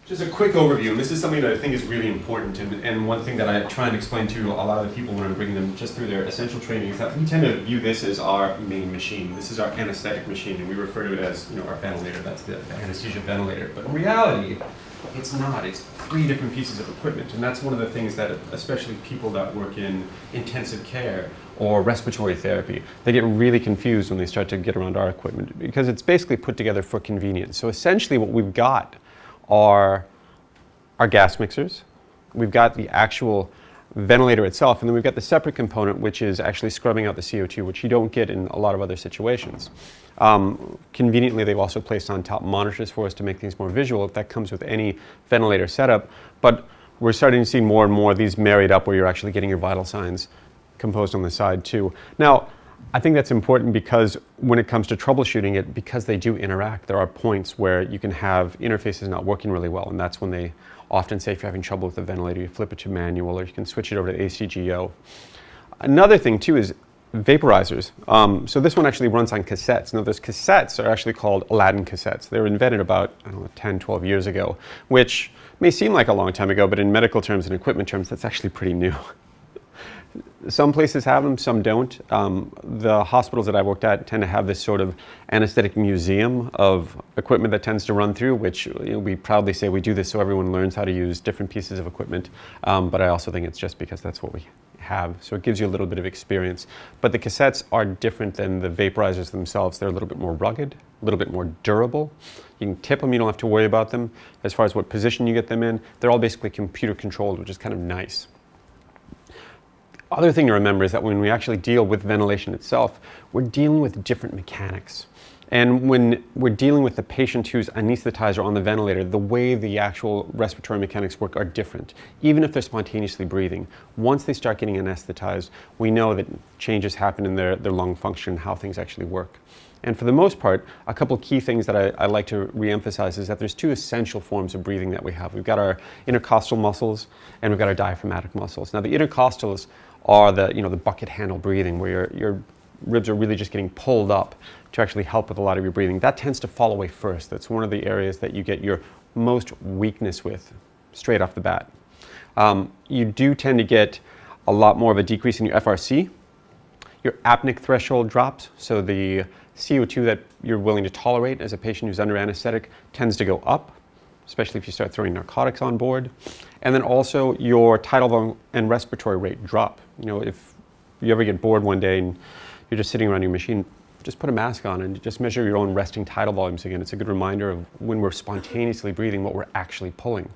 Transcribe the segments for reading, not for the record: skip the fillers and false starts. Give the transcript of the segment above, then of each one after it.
Just a quick overview, and this is something that I think is really important, and one thing that I try and explain to a lot of the people when I'm bringing them just through their essential training is that we tend to view this as our main machine. This is our anesthetic machine, and we refer to it as, our ventilator. That's the anesthesia ventilator. But in reality, it's not. It's 3 different pieces of equipment, and that's one of the things that especially people that work in intensive care or respiratory therapy, they get really confused when they start to get around our equipment because it's basically put together for convenience. So essentially what we've got are our gas mixers, we've got the actual ventilator itself, and then we've got the separate component which is actually scrubbing out the CO2, which you don't get in a lot of other situations. Conveniently, they've also placed on top monitors for us to make things more visual. That comes with any ventilator setup, but we're starting to see more and more of these married up where you're actually getting your vital signs composed on the side too. Now, I think that's important because when it comes to troubleshooting it, because they do interact, there are points where you can have interfaces not working really well, and that's when they often say if you're having trouble with the ventilator, you flip it to manual or you can switch it over to ACGO. Another thing too is vaporizers. So this one actually runs on cassettes. Now those cassettes are actually called Aladdin cassettes. They were invented about, 10, 12 years ago, which may seem like a long time ago, but in medical terms and equipment terms, that's actually pretty new. Some places have them, some don't. The hospitals that I worked at tend to have this sort of anesthetic museum of equipment that tends to run through, which we proudly say we do this so everyone learns how to use different pieces of equipment. But I also think it's just because that's what we have. So it gives you a little bit of experience. But the cassettes are different than the vaporizers themselves. They're a little bit more rugged, a little bit more durable. You can tip them, you don't have to worry about them. As far as what position you get them in, they're all basically computer controlled, which is kind of nice. Other thing to remember is that when we actually deal with ventilation itself, we're dealing with different mechanics. And when we're dealing with the patient who's anesthetized or on the ventilator, the way the actual respiratory mechanics work are different. Even if they're spontaneously breathing, once they start getting anesthetized, we know that changes happen in their lung function, how things actually work. And for the most part, a couple key things that I like to reemphasize is that there's 2 essential forms of breathing that we have. We've got our intercostal muscles and we've got our diaphragmatic muscles. Now the intercostals are the bucket handle breathing where your ribs are really just getting pulled up to actually help with a lot of your breathing. That tends to fall away first. That's one of the areas that you get your most weakness with straight off the bat. You do tend to get a lot more of a decrease in your FRC. Your apneic threshold drops, so the CO2 that you're willing to tolerate as a patient who's under anesthetic tends to go up, especially if you start throwing narcotics on board. And then also your tidal volume and respiratory rate drop. If you ever get bored one day and you're just sitting around your machine, just put a mask on and just measure your own resting tidal volumes again. It's a good reminder of when we're spontaneously breathing, what we're actually pulling.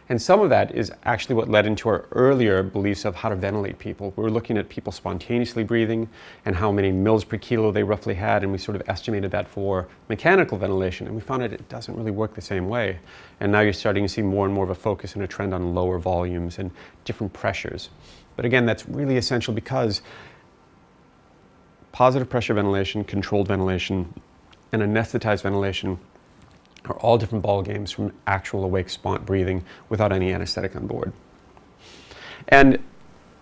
And some of that is actually what led into our earlier beliefs of how to ventilate people. We were looking at people spontaneously breathing and how many mils per kilo they roughly had, and we sort of estimated that for mechanical ventilation, and we found it doesn't really work the same way. And now you're starting to see more and more of a focus and a trend on lower volumes and different pressures. But again, that's really essential because positive pressure ventilation, controlled ventilation, and anesthetized ventilation are all different ball games from actual awake spont breathing without any anesthetic on board. And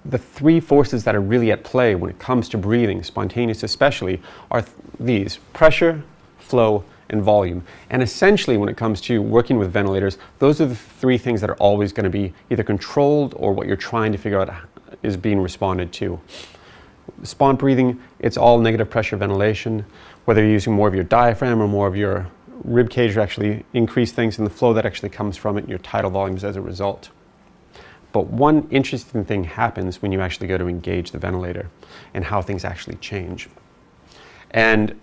the 3 forces that are really at play when it comes to breathing, spontaneous especially, are these: pressure, flow, and volume. And essentially when it comes to working with ventilators, those are the 3 things that are always going to be either controlled or what you're trying to figure out is being responded to. Spont breathing, it's all negative pressure ventilation, whether you're using more of your diaphragm or more of your rib cage to actually increase things in the flow that actually comes from it and your tidal volumes as a result. But one interesting thing happens when you actually go to engage the ventilator and how things actually change. And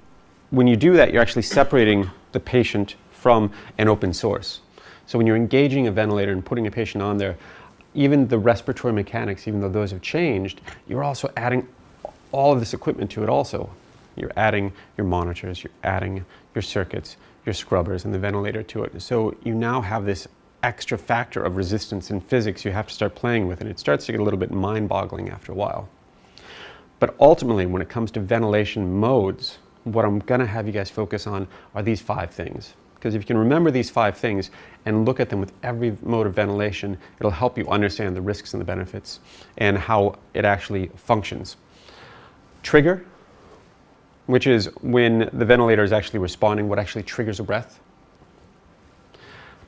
when you do that, you're actually separating the patient from an open source. So when you're engaging a ventilator and putting a patient on there, even the respiratory mechanics, even though those have changed, you're also adding all of this equipment to it also. You're adding your monitors, you're adding your circuits, your scrubbers, and the ventilator to it. So you now have this extra factor of resistance in physics you have to start playing with, and it starts to get a little bit mind-boggling after a while. But ultimately, when it comes to ventilation modes, what I'm going to have you guys focus on are these 5 things. Because if you can remember these 5 things and look at them with every mode of ventilation, it'll help you understand the risks and the benefits and how it actually functions. Trigger, which is when the ventilator is actually responding, what actually triggers a breath.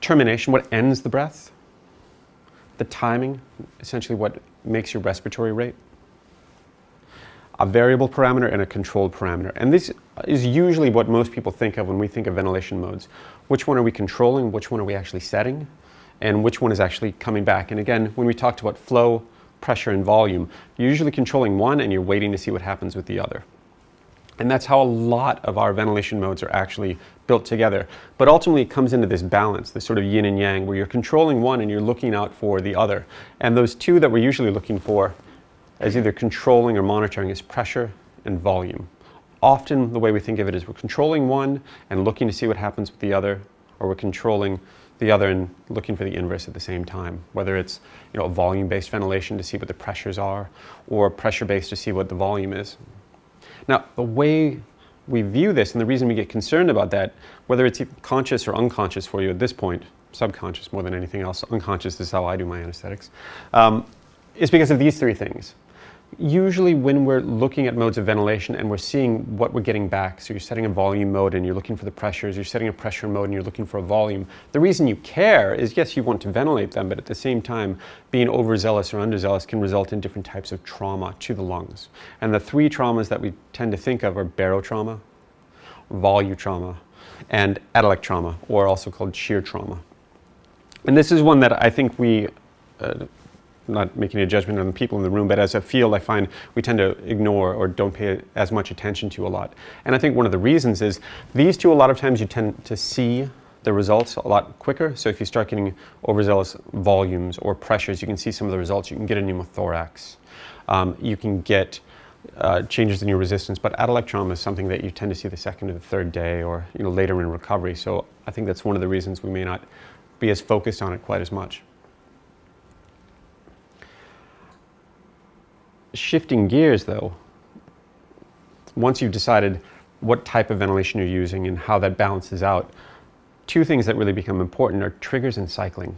termination, what ends the breath, the timing, essentially what makes your respiratory rate, a variable parameter and a controlled parameter. And this is usually what most people think of when we think of ventilation modes. Which one are we controlling, which one are we actually setting, and which one is actually coming back. And again, when we talked about flow, pressure, and volume, you're usually controlling one and you're waiting to see what happens with the other. And that's how a lot of our ventilation modes are actually built together. But ultimately it comes into this balance, this sort of yin and yang, where you're controlling one and you're looking out for the other. And those two that we're usually looking for as either controlling or monitoring is pressure and volume. Often the way we think of it is we're controlling one and looking to see what happens with the other, or we're controlling the other and looking for the inverse at the same time, whether it's a volume-based ventilation to see what the pressures are, or pressure-based to see what the volume is. Now, the way we view this and the reason we get concerned about that, whether it's conscious or unconscious for you at this point, subconscious more than anything else, unconscious is how I do my anesthetics, is because of these three things. Usually when we're looking at modes of ventilation and we're seeing what we're getting back, so you're setting a volume mode and you're looking for the pressures, you're setting a pressure mode and you're looking for a volume, the reason you care is, yes, you want to ventilate them, but at the same time, being overzealous or underzealous can result in different types of trauma to the lungs. And the three traumas that we tend to think of are barotrauma, volutrauma, and atellect trauma, or also called shear trauma. And this is one that I think we, not making a judgment on the people in the room, but as a field I find we tend to ignore or don't pay as much attention to a lot. And I think one of the reasons is these two, a lot of times you tend to see the results a lot quicker. So if you start getting overzealous volumes or pressures, you can see some of the results. You can get a pneumothorax. You can get changes in your resistance, but atellect trauma is something that you tend to see the second or the third day or later in recovery. So I think that's one of the reasons we may not be as focused on it quite as much. Shifting gears though, once you've decided what type of ventilation you're using and how that balances out, two things that really become important are triggers and cycling.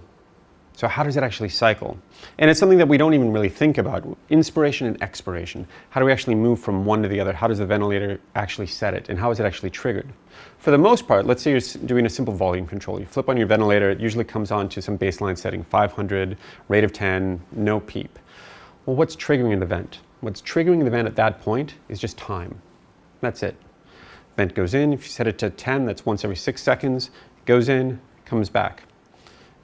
So how does it actually cycle? And it's something that we don't even really think about. Inspiration and expiration. How do we actually move from one to the other? How does the ventilator actually set it? And how is it actually triggered? For the most part, let's say you're doing a simple volume control. You flip on your ventilator, it usually comes on to some baseline setting, 500, rate of 10, no PEEP. Well, what's triggering the vent? What's triggering the vent at that point is just time. That's it. Vent goes in, if you set it to 10, that's once every 6 seconds, goes in, comes back.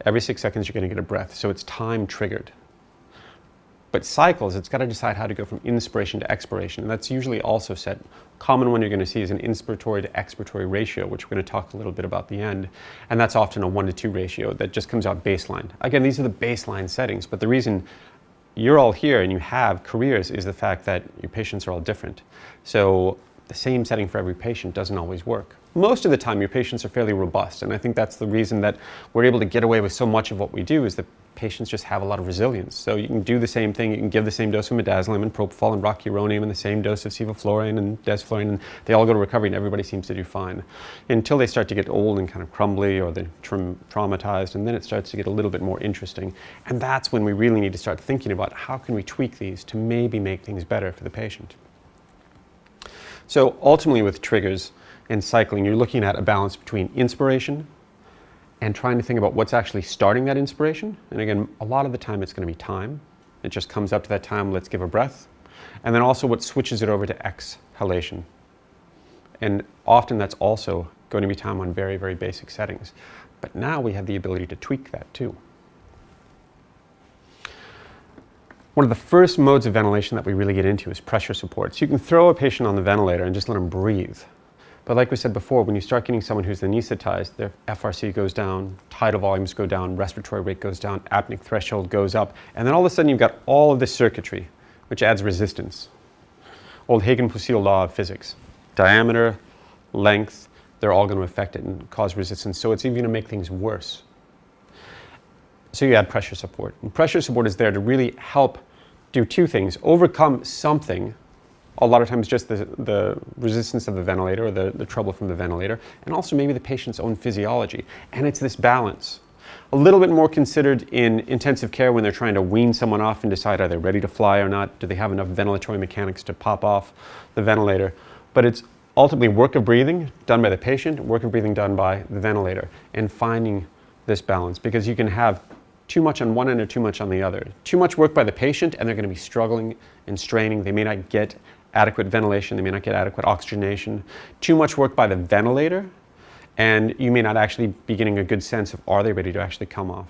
Every 6 seconds you're going to get a breath, so it's time triggered. But cycles, it's got to decide how to go from inspiration to expiration, and that's usually also set. Common one you're going to see is an inspiratory to expiratory ratio, which we're going to talk a little bit about at the end, and that's often a 1:2 ratio that just comes out baseline. Again, these are the baseline settings, but the reason you're all here and you have careers is the fact that your patients are all different. So the same setting for every patient doesn't always work. Most of the time your patients are fairly robust, and I think that's the reason that we're able to get away with so much of what we do is that patients just have a lot of resilience. So you can do the same thing, you can give the same dose of midazolam and propofol and rocuronium and the same dose of sevoflurane and desflurane, and they all go to recovery and everybody seems to do fine. Until they start to get old and kind of crumbly or they're traumatized, and then it starts to get a little bit more interesting. And that's when we really need to start thinking about how can we tweak these to maybe make things better for the patient. So ultimately with triggers and cycling, you're looking at a balance between inspiration and trying to think about what's actually starting that inspiration. And again, a lot of the time it's going to be time. It just comes up to that time, let's give a breath. And then also what switches it over to exhalation. And often that's also going to be time on very, very basic settings. But now we have the ability to tweak that too. One of the first modes of ventilation that we really get into is pressure support. So you can throw a patient on the ventilator and just let them breathe. But like we said before, when you start getting someone who's anesthetized, their FRC goes down, tidal volumes go down, respiratory rate goes down, apneic threshold goes up, and then all of a sudden you've got all of this circuitry, which adds resistance. Old Hagen-Poiseuille law of physics. Diameter, length, they're all going to affect it and cause resistance, so it's even going to make things worse. So you add pressure support. And pressure support is there to really help do two things: overcome something, a lot of times just the resistance of the ventilator or the trouble from the ventilator, and also maybe the patient's own physiology. And it's this balance. A little bit more considered in intensive care when they're trying to wean someone off and decide are they ready to fly or not, do they have enough ventilatory mechanics to pop off the ventilator. But it's ultimately work of breathing done by the patient, work of breathing done by the ventilator, and finding this balance, because you can have too much on one end or too much on the other. Too much work by the patient and they're going to be struggling and straining. They may not get adequate ventilation. They may not get adequate oxygenation. Too much work by the ventilator and you may not actually be getting a good sense of are they ready to actually come off.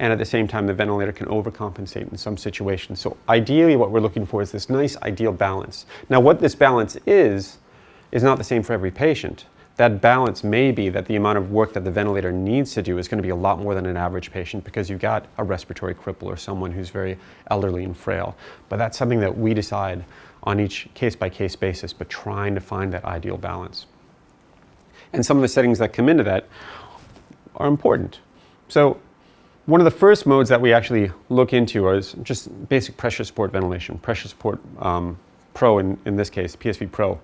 And at the same time, the ventilator can overcompensate in some situations. So ideally what we're looking for is this nice ideal balance. Now what this balance is not the same for every patient. That balance may be that the amount of work that the ventilator needs to do is going to be a lot more than an average patient because you've got a respiratory cripple or someone who's very elderly and frail. But that's something that we decide on each case-by-case basis, but trying to find that ideal balance. And some of the settings that come into that are important. So one of the first modes that we actually look into is just basic pressure support ventilation, pressure support Pro in this case, PSV Pro.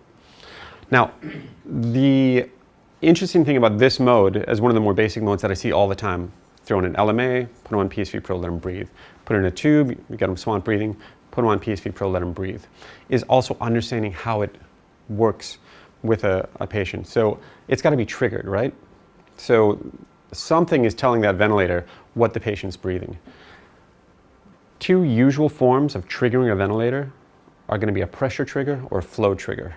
Now, the interesting thing about this mode, as one of the more basic modes that I see all the time, throw in an LMA, put them on PSV Pro, let them breathe. Put in a tube, you get them swamp breathing, put them on PSV Pro, let them breathe, is also understanding how it works with a patient. So it's got to be triggered, right? So something is telling that ventilator what the patient's breathing. Two usual forms of triggering a ventilator are going to be a pressure trigger or a flow trigger.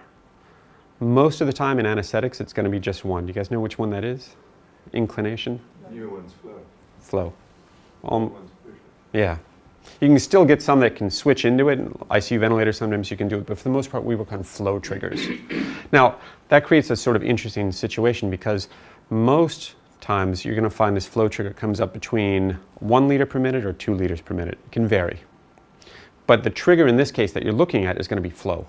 Most of the time in anesthetics, it's going to be just one. Do you guys know which one that is? Inclination? New one's flow. Flow. Yeah. You can still get some that can switch into it. ICU ventilators, sometimes you can do it, but for the most part, we work on flow triggers. Now, that creates a sort of interesting situation because most times you're going to find this flow trigger comes up between 1 liter per minute or 2 liters per minute. It can vary. But the trigger in this case that you're looking at is going to be flow.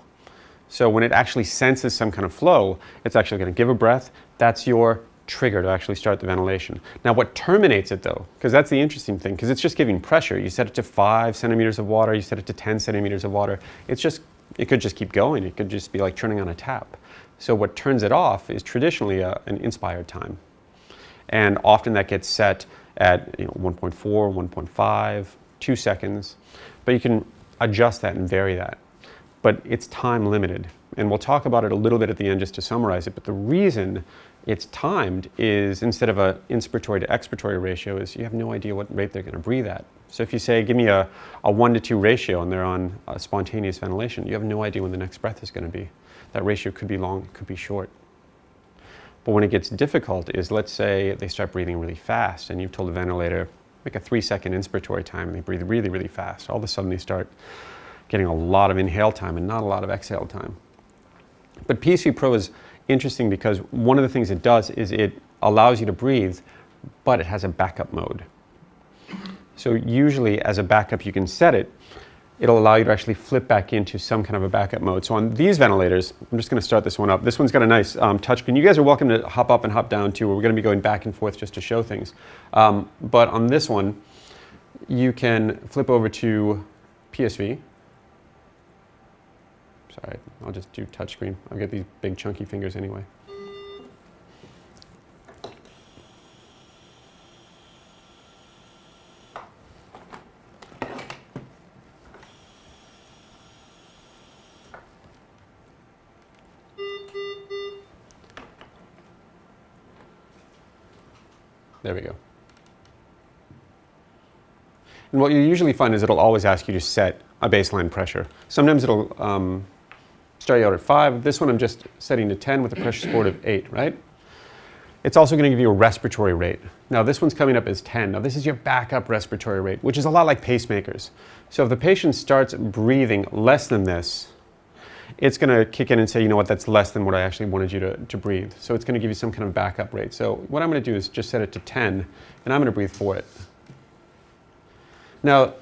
So when it actually senses some kind of flow, it's actually going to give a breath. That's your trigger to actually start the ventilation. Now what terminates it though, because that's the interesting thing, because it's just giving pressure. You set it to 5 centimeters of water, you set it to 10 centimeters of water. It could just keep going. It could just be like turning on a tap. So what turns it off is traditionally an inspired time. And often that gets set at 1.4, 1.5, 2 seconds. But you can adjust that and vary that. But it's time limited. And we'll talk about it a little bit at the end just to summarize it. But the reason it's timed is instead of an inspiratory to expiratory ratio is you have no idea what rate they're going to breathe at. So if you say, give me a 1 to 2 ratio and they're on a spontaneous ventilation, you have no idea when the next breath is going to be. That ratio could be long, could be short. But when it gets difficult is, let's say they start breathing really fast and you've told the ventilator, make a 3-second inspiratory time and they breathe really, really fast. All of a sudden they start getting a lot of inhale time and not a lot of exhale time. But PSV Pro is interesting because one of the things it does is it allows you to breathe, but it has a backup mode. So usually as a backup you can set it, it'll allow you to actually flip back into some kind of a backup mode. So on these ventilators, I'm just going to start this one up. This one's got a nice touchscreen. You guys are welcome to hop up and hop down too. We're going to be going back and forth just to show things. But on this one, you can flip over to PSV. Sorry, I'll just do touchscreen. I've got these big chunky fingers anyway. There we go. And what you usually find is it'll always ask you to set a baseline pressure. Sometimes it'll start you out at 5. This one I'm just setting to 10 with a pressure support of 8, right? It's also going to give you a respiratory rate. Now this one's coming up as 10. Now this is your backup respiratory rate, which is a lot like pacemakers. So if the patient starts breathing less than this, it's going to kick in and say, you know what, that's less than what I actually wanted you to breathe. So it's going to give you some kind of backup rate. So what I'm going to do is just set it to 10, and I'm going to breathe for it. Now,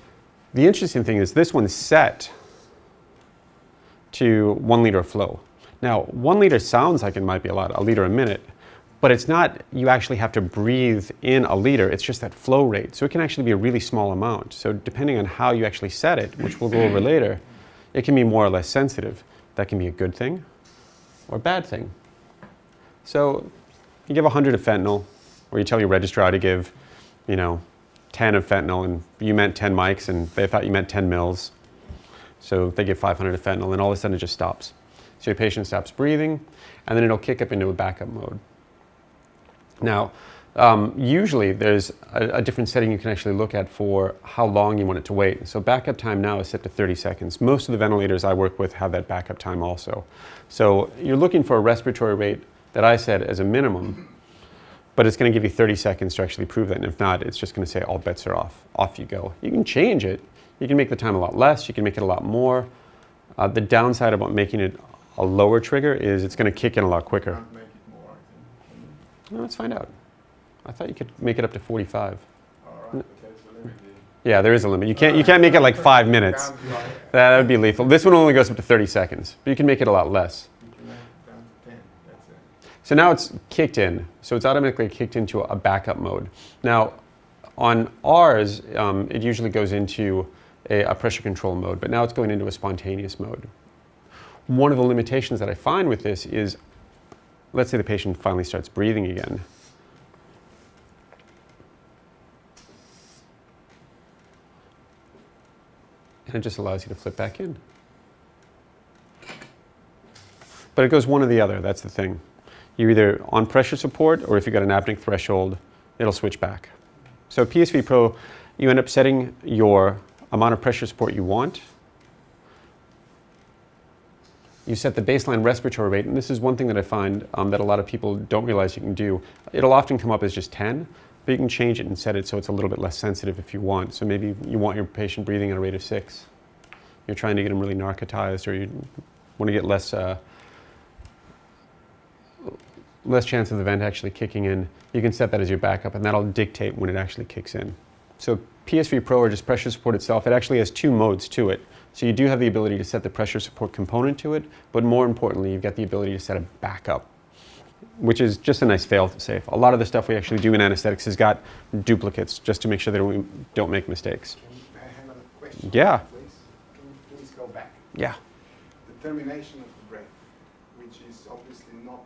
the interesting thing is this one's set to 1 liter of flow. Now, 1 liter sounds like it might be a lot, a liter a minute, but it's not, you actually have to breathe in a liter, it's just that flow rate. So it can actually be a really small amount. So depending on how you actually set it, which we'll go over later, it can be more or less sensitive. That can be a good thing or a bad thing. So you give 100 of fentanyl, or you tell your registrar to give, 10 of fentanyl, and you meant 10 mics, and they thought you meant 10 mils. So they give 500 of fentanyl, and all of a sudden it just stops. So your patient stops breathing, and then it'll kick up into a backup mode. Now, Usually there's a different setting you can actually look at for how long you want it to wait. So backup time now is set to 30 seconds. Most of the ventilators I work with have that backup time also. So you're looking for a respiratory rate that I set as a minimum, but it's going to give you 30 seconds to actually prove that. And if not, it's just going to say all bets are off. Off you go. You can change it. You can make the time a lot less. You can make it a lot more. The downside about making it a lower trigger is it's going to kick in a lot quicker. Can't make it more, I think. Well, let's find out. I thought you could make it up to 45. All right, okay, so let me do. Yeah, there is a limit. You can't make it like 5 minutes. That would be lethal. This one only goes up to 30 seconds, but you can make it a lot less. You can make it down to 10, that's it. So now it's kicked in. So it's automatically kicked into a backup mode. Now, on ours, it usually goes into a pressure control mode, but now it's going into a spontaneous mode. One of the limitations that I find with this is, let's say the patient finally starts breathing again. And it just allows you to flip back in. But it goes one or the other, that's the thing. You're either on pressure support, or if you've got an apneic threshold, it'll switch back. So PSV Pro, you end up setting your amount of pressure support you want. You set the baseline respiratory rate, and this is one thing that I find that a lot of people don't realize you can do. It'll often come up as just 10, but you can change it and set it so it's a little bit less sensitive if you want. So maybe you want your patient breathing at a rate of 6. You're trying to get them really narcotized, or you want to get less chance of the vent actually kicking in. You can set that as your backup, and that'll dictate when it actually kicks in. So PSV Pro, or just pressure support itself, it actually has 2 modes to it. So you do have the ability to set the pressure support component to it, but more importantly, you've got the ability to set a backup, which is just a nice fail-safe. A lot of the stuff we actually do in anesthetics has got duplicates, just to make sure that we don't make mistakes. May I have a question? Yeah. Please? Can you please go back? Yeah. The termination of the breath, which is obviously not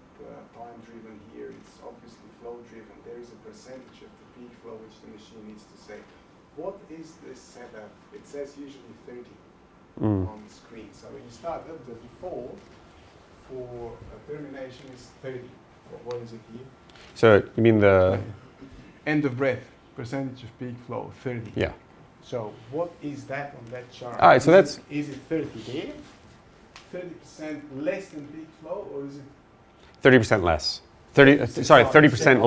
time-driven here, it's obviously flow-driven. There is a percentage of the peak flow which the machine needs to say. What is this setup? It says usually 30 on the screen. So when you start up, the default for a termination is 30. What is it here? So you mean the... End of breath, percentage of peak flow, 30. Yeah. So what is that on that chart? All right, so that's... Is it 30 there? 30% less than peak flow, or is it 30% less. 30% left. 30%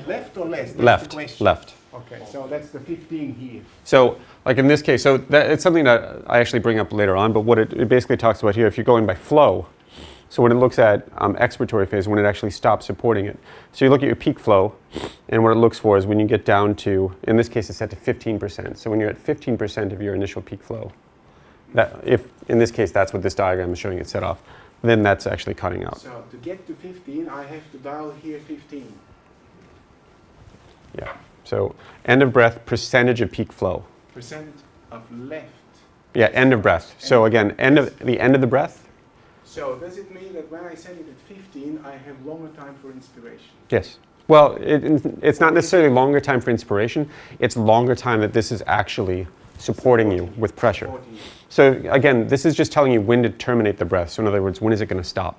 left or less? That's the question. Left. Okay, so that's the 15 here. So, like in this case, so it's something that I actually bring up later on, but what it basically talks about here, if you're going by flow, so when it looks at expiratory phase, when it actually stops supporting it. So you look at your peak flow, and what it looks for is when you get down to, in this case it's set to 15%. So when you're at 15% of your initial peak flow, that if, in this case, that's what this diagram is showing it set off, then that's actually cutting out. So to get to 15, I have to dial here 15. Yeah. So end of breath, percentage of peak flow. Percentage of left. Yeah, end of breath. So again, the end of the breath. So does it mean that when I set it at 15, I have longer time for inspiration? Yes. Well, it's not necessarily longer time for inspiration. It's longer time that this is actually supporting you with pressure. So again, this is just telling you when to terminate the breath. So in other words, when is it going to stop?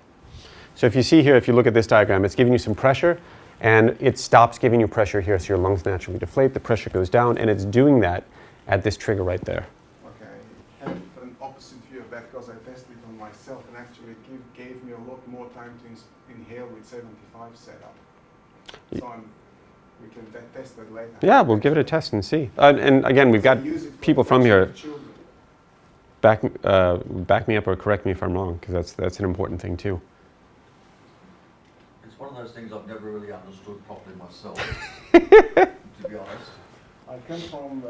So if you see here, if you look at this diagram, it's giving you some pressure, and it stops giving you pressure here, so your lungs naturally deflate, the pressure goes down, and it's doing that at this trigger right there. Okay, I have an opposite view of that because I tested it on myself, and actually it gave me a lot more time to inhale with 75 setup. So we can test that later. Yeah, we'll give it a test and see. And again, we've got people from here. Back me up or correct me if I'm wrong, because that's an important thing too. It's one of those things I've never really understood properly myself, to be honest. I come from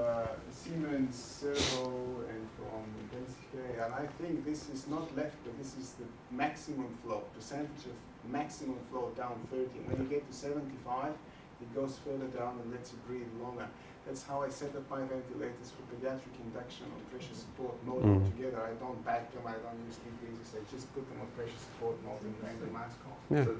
Siemens Servo and from Intensive, and I think this is not left, but this is the maximum flow, percentage of maximum flow down 30. When you get to 75, it goes further down and lets you breathe longer. That's how I set up my ventilators for pediatric induction on pressure support mode altogether. I don't back them, I don't use deep breathers, I just put them on pressure support mode and hang the mask on. Yeah. So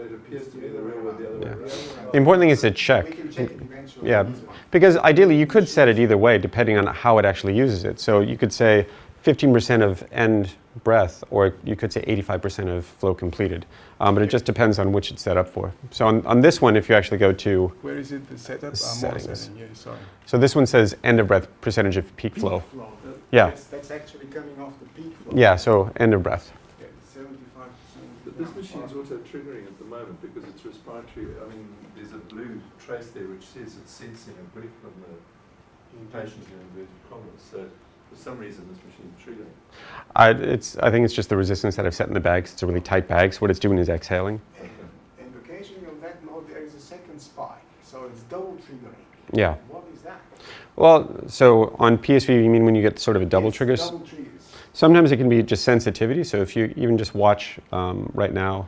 it appears to be the real way, the other way around. The important thing is to check. We can check it eventually. Yeah, because ideally you could set it either way depending on how it actually uses it. So you could say 15% of end breath, or you could say 85% of flow completed. But it just depends on which it's set up for. So on this one, if you actually go to Where is it, the setup? More settings. setting, yeah, sorry. So this one says end of breath, percentage of peak flow. Flow. Yeah. That's actually coming off the peak flow. Yeah, so end of breath. Yeah, 75%. But this machine's also triggering at the moment because it's respiratory. I mean, there's a blue trace there which says it's sensing a breath from the patient in inverted commas. So for some reason, this machine's triggering. I think it's just the resistance that I've set in the bag. 'Cause it's a really tight bag. So what it's doing is exhaling. And occasionally on that mode, there is a second spike. So it's double triggering. Yeah. What is that? Well, so on PSV, you mean when you get sort of a double Yes, triggers? Double triggers. Sometimes it can be just sensitivity. So if you even just watch right now,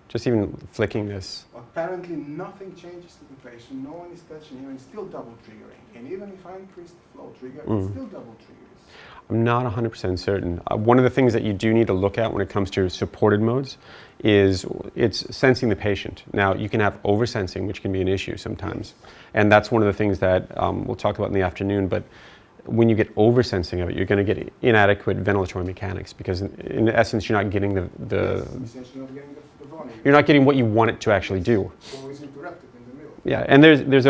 just even flicking this. Apparently nothing changes to the patient, no one is touching him, and it's still double triggering. And even if I increase the flow trigger, it's still double triggers. I'm not 100% certain. One of the things that you do need to look at when it comes to supported modes is it's sensing the patient. Now, you can have oversensing, which can be an issue sometimes. And that's one of the things that we'll talk about in the afternoon. But when you get oversensing of it, you're going to get inadequate ventilatory mechanics because in essence, you're not getting Yes, essentially not getting the volume. you're not getting what you want it to actually do. Always interrupted in the middle. Yeah, and there's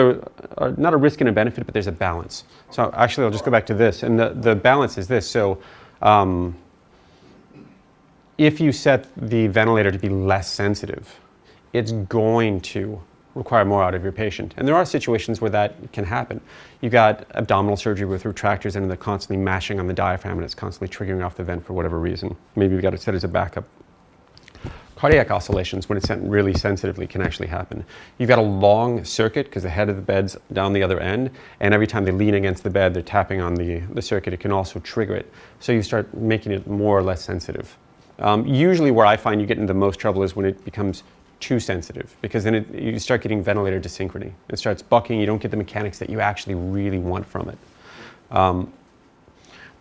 not a risk and a benefit, but there's a balance. So actually, I'll just go back to this, and the balance is this. So if you set the ventilator to be less sensitive, it's going to require more out of your patient. And there are situations where that can happen. You got abdominal surgery with retractors and they're constantly mashing on the diaphragm and it's constantly triggering off the vent for whatever reason. Maybe you've got it set as a backup. Cardiac oscillations, when it's sent really sensitively, can actually happen. You've got a long circuit because the head of the bed's down the other end, and every time they lean against the bed, they're tapping on the circuit. It can also trigger it. So you start making it more or less sensitive. Usually where I find you get into the most trouble is when it becomes too sensitive, because then you start getting ventilator desynchrony. It starts bucking, you don't get the mechanics that you actually really want from it.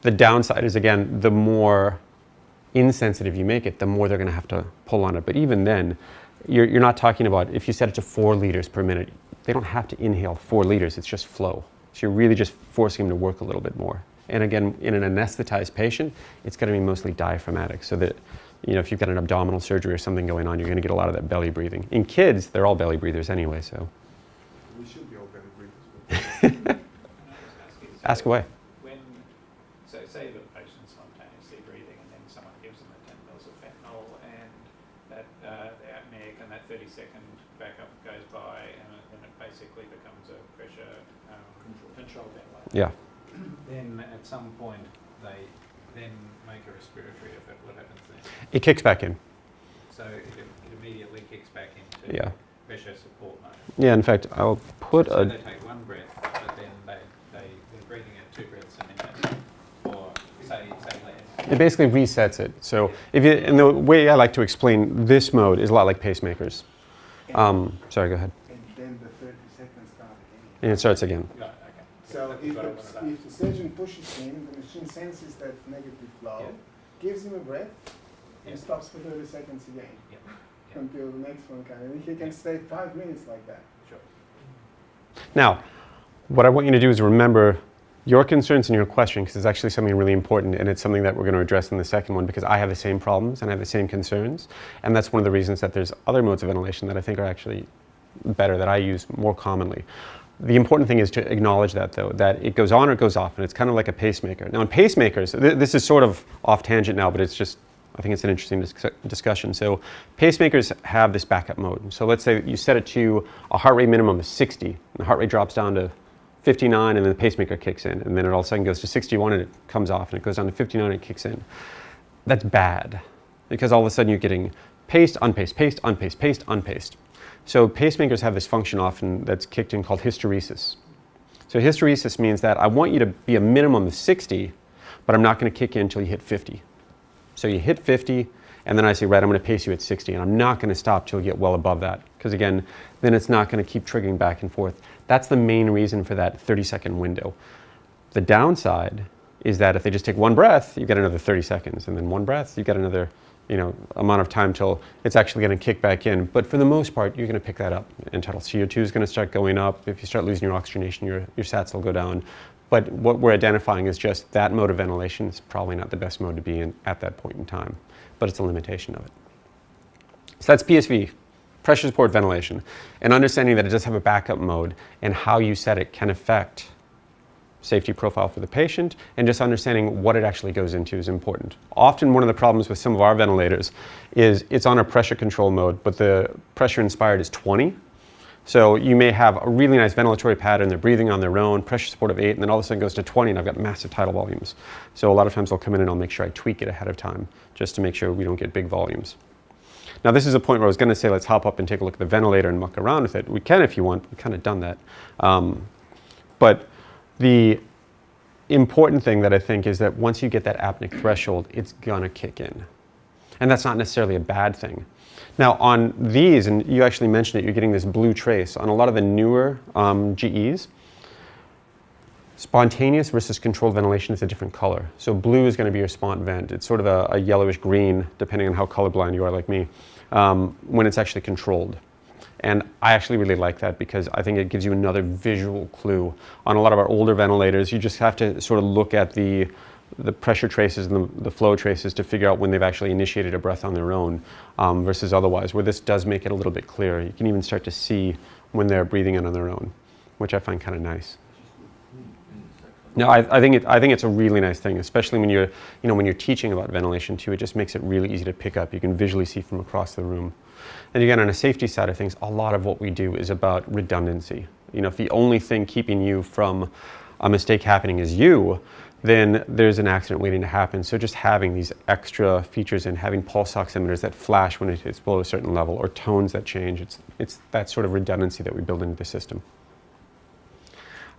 The downside is, again, the more insensitive you make it, the more they're going to have to pull on it. But even then, you're not talking about, if you set it to 4 liters per minute, they don't have to inhale 4 liters, it's just flow. So you're really just forcing them to work a little bit more. And again, in an anesthetized patient, it's going to be mostly diaphragmatic, so that if you've got an abdominal surgery or something going on, you're going to get a lot of that belly breathing. In kids, they're all belly breathers anyway, so. We should be all belly breathers. Ask away. So say the patient's spontaneously breathing and then someone gives them a 10 mils of fentanyl and that the apneic and that 30-second backup goes by and then it basically becomes a pressure control ventilator. Yeah. Then at some point they then make a respiratory effort. What happens then? It kicks back in. So it immediately kicks back into pressure support mode. Yeah, in fact, I'll put so they take one breath, but then they're breathing at 2 breaths a minute, or say less. It basically resets it. So and the way I like to explain this mode is a lot like pacemakers. Sorry, go ahead. And then the 30 seconds start again. And it starts again. Right, okay. So if the surgeon pushes in, the machine senses that negative flow, gives him a breath, and stops for 30 seconds again. Until the next one comes. And he can stay 5 minutes like that. Sure. Now, what I want you to do is remember your concerns and your question, because it's actually something really important, and it's something that we're going to address in the second one, because I have the same problems and I have the same concerns, and that's one of the reasons that there's other modes of ventilation that I think are actually better, that I use more commonly. The important thing is to acknowledge that, though, that it goes on or it goes off, and it's kind of like a pacemaker. Now, in pacemakers, this is sort of off tangent now, but it's just, I think it's an interesting discussion. So pacemakers have this backup mode. So let's say you set it to a heart rate minimum of 60, and the heart rate drops down to 59, and then the pacemaker kicks in, and then it all of a sudden goes to 61, and it comes off, and it goes down to 59, and it kicks in. That's bad, because all of a sudden you're getting paced, unpaced, paced, unpaced, paced, unpaced. So pacemakers have this function often that's kicked in called hysteresis. So hysteresis means that I want you to be a minimum of 60, but I'm not going to kick in until you hit 50. So you hit 50, and then I say, right, I'm going to pace you at 60, and I'm not going to stop till you get well above that, because again, then it's not going to keep triggering back and forth. That's the main reason for that 30-second window. The downside is that if they just take one breath, you get another 30 seconds, and then one breath, you get another amount of time till it's actually going to kick back in. But for the most part, you're going to pick that up until CO2 is going to start going up. If you start losing your oxygenation, your sats will go down. But what we're identifying is just that mode of ventilation is probably not the best mode to be in at that point in time, but it's a limitation of it. So that's PSV, pressure support ventilation, and understanding that it does have a backup mode and how you set it can affect safety profile for the patient, and just understanding what it actually goes into is important. Often one of the problems with some of our ventilators is it's on a pressure control mode, but the pressure inspired is 20. So you may have a really nice ventilatory pattern, they're breathing on their own, pressure support of 8, and then all of a sudden goes to 20 and I've got massive tidal volumes. So a lot of times I'll come in and I'll make sure I tweak it ahead of time just to make sure we don't get big volumes. Now this is a point where I was going to say let's hop up and take a look at the ventilator and muck around with it. We can if you want, we've kind of done that. But the important thing that I think is that once you get that apneic threshold, it's going to kick in. And that's not necessarily a bad thing. Now on these, and you actually mentioned it, you're getting this blue trace. On a lot of the newer GEs, spontaneous versus controlled ventilation is a different color. So blue is going to be your spont vent. It's sort of a yellowish green, depending on how colorblind you are like me, when it's actually controlled. And I actually really like that because I think it gives you another visual clue. On a lot of our older ventilators, you just have to sort of look at the pressure traces and the flow traces to figure out when they've actually initiated a breath on their own versus otherwise, where this does make it a little bit clearer. You can even start to see when they're breathing in on their own, which I find kind of nice. No, I think it's a really nice thing, especially when you're teaching about ventilation too. It just makes it really easy to pick up. You can visually see from across the room. And again, on a safety side of things, a lot of what we do is about redundancy. If the only thing keeping you from a mistake happening is you, then there's an accident waiting to happen. So just having these extra features and having pulse oximeters that flash when it hits below a certain level or tones that change, it's that sort of redundancy that we build into the system.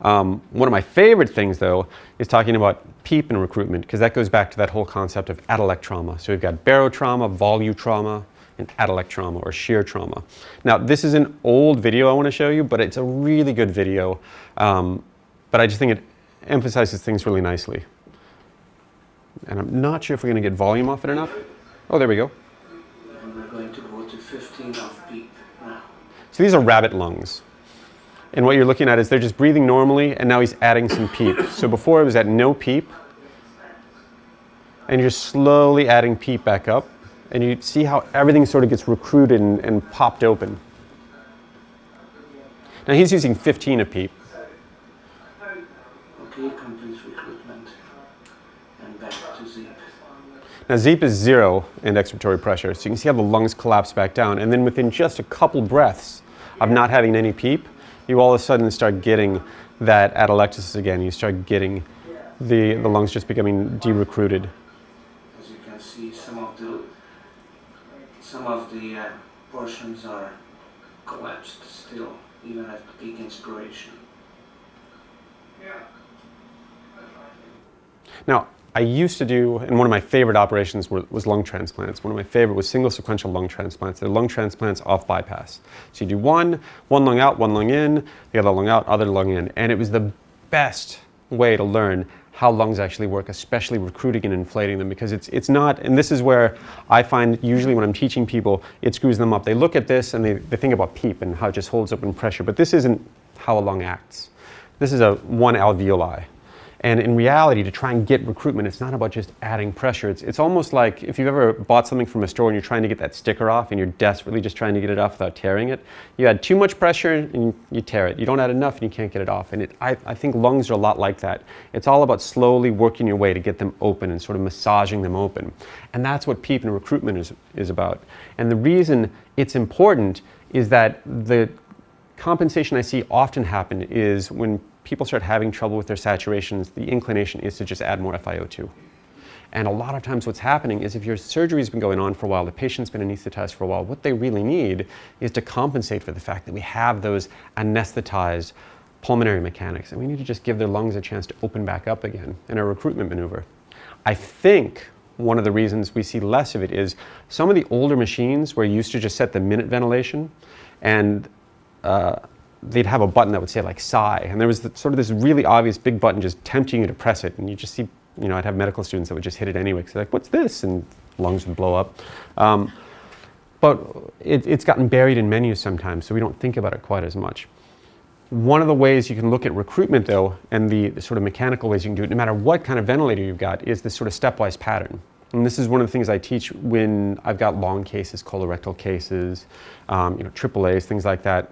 One of my favorite things, though, is talking about PEEP and recruitment, because that goes back to that whole concept of atellect trauma. So we've got barotrauma, volu trauma, and atellect trauma or shear trauma. Now, this is an old video I want to show you, but it's a really good video. But I just think it emphasizes things really nicely. And I'm not sure if we're going to get volume off it or not. Oh, there we go. And we're going to go to 15 of PEEP now. So these are rabbit lungs. And what you're looking at is they're just breathing normally, and now he's adding some PEEP. So before it was at no PEEP, and you're slowly adding PEEP back up, and you see how everything sort of gets recruited and popped open. Now he's using 15 of PEEP. Okay, complete recruitment. And back to ZEEP. Now ZEEP is 0 in expiratory pressure, so you can see how the lungs collapse back down, and then within just a couple breaths of not having any PEEP, you all of a sudden start getting that atelectasis again. You start getting the lungs just becoming de-recruited. As you can see, some of the portions are collapsed still, even at peak inspiration. Now, I used to do, and one of my favorite operations was lung transplants. One of my favorite was single sequential lung transplants. They're lung transplants off bypass. So you do one lung out, one lung in, the other lung out, other lung in. And it was the best way to learn how lungs actually work, especially recruiting and inflating them, because it's not, and this is where I find usually when I'm teaching people, it screws them up. They look at this and they think about PEEP and how it just holds open pressure, but this isn't how a lung acts. This is one alveoli. And in reality, to try and get recruitment, it's not about just adding pressure. It's almost like if you've ever bought something from a store and you're trying to get that sticker off and you're desperately just trying to get it off without tearing it. You add too much pressure and you tear it. You don't add enough and you can't get it off. And I think lungs are a lot like that. It's all about slowly working your way to get them open and sort of massaging them open. And that's what PEEP and recruitment is about. And the reason it's important is that the compensation I see often happen is when people start having trouble with their saturations, the inclination is to just add more FiO2. And a lot of times what's happening is if your surgery's been going on for a while, the patient's been anesthetized for a while, what they really need is to compensate for the fact that we have those anesthetized pulmonary mechanics, and we need to just give their lungs a chance to open back up again in a recruitment maneuver. I think one of the reasons we see less of it is some of the older machines where you used to just set the minute ventilation, and they'd have a button that would say like sigh, and there was sort of this really obvious big button just tempting you to press it, and you just see, I'd have medical students that would just hit it anyway because they're like, what's this? And lungs would blow up. But it's gotten buried in menus sometimes, so we don't think about it quite as much. One of the ways you can look at recruitment, though, and the sort of mechanical ways you can do it, no matter what kind of ventilator you've got, is this sort of stepwise pattern. And this is one of the things I teach when I've got long cases, colorectal cases, AAAs, things like that.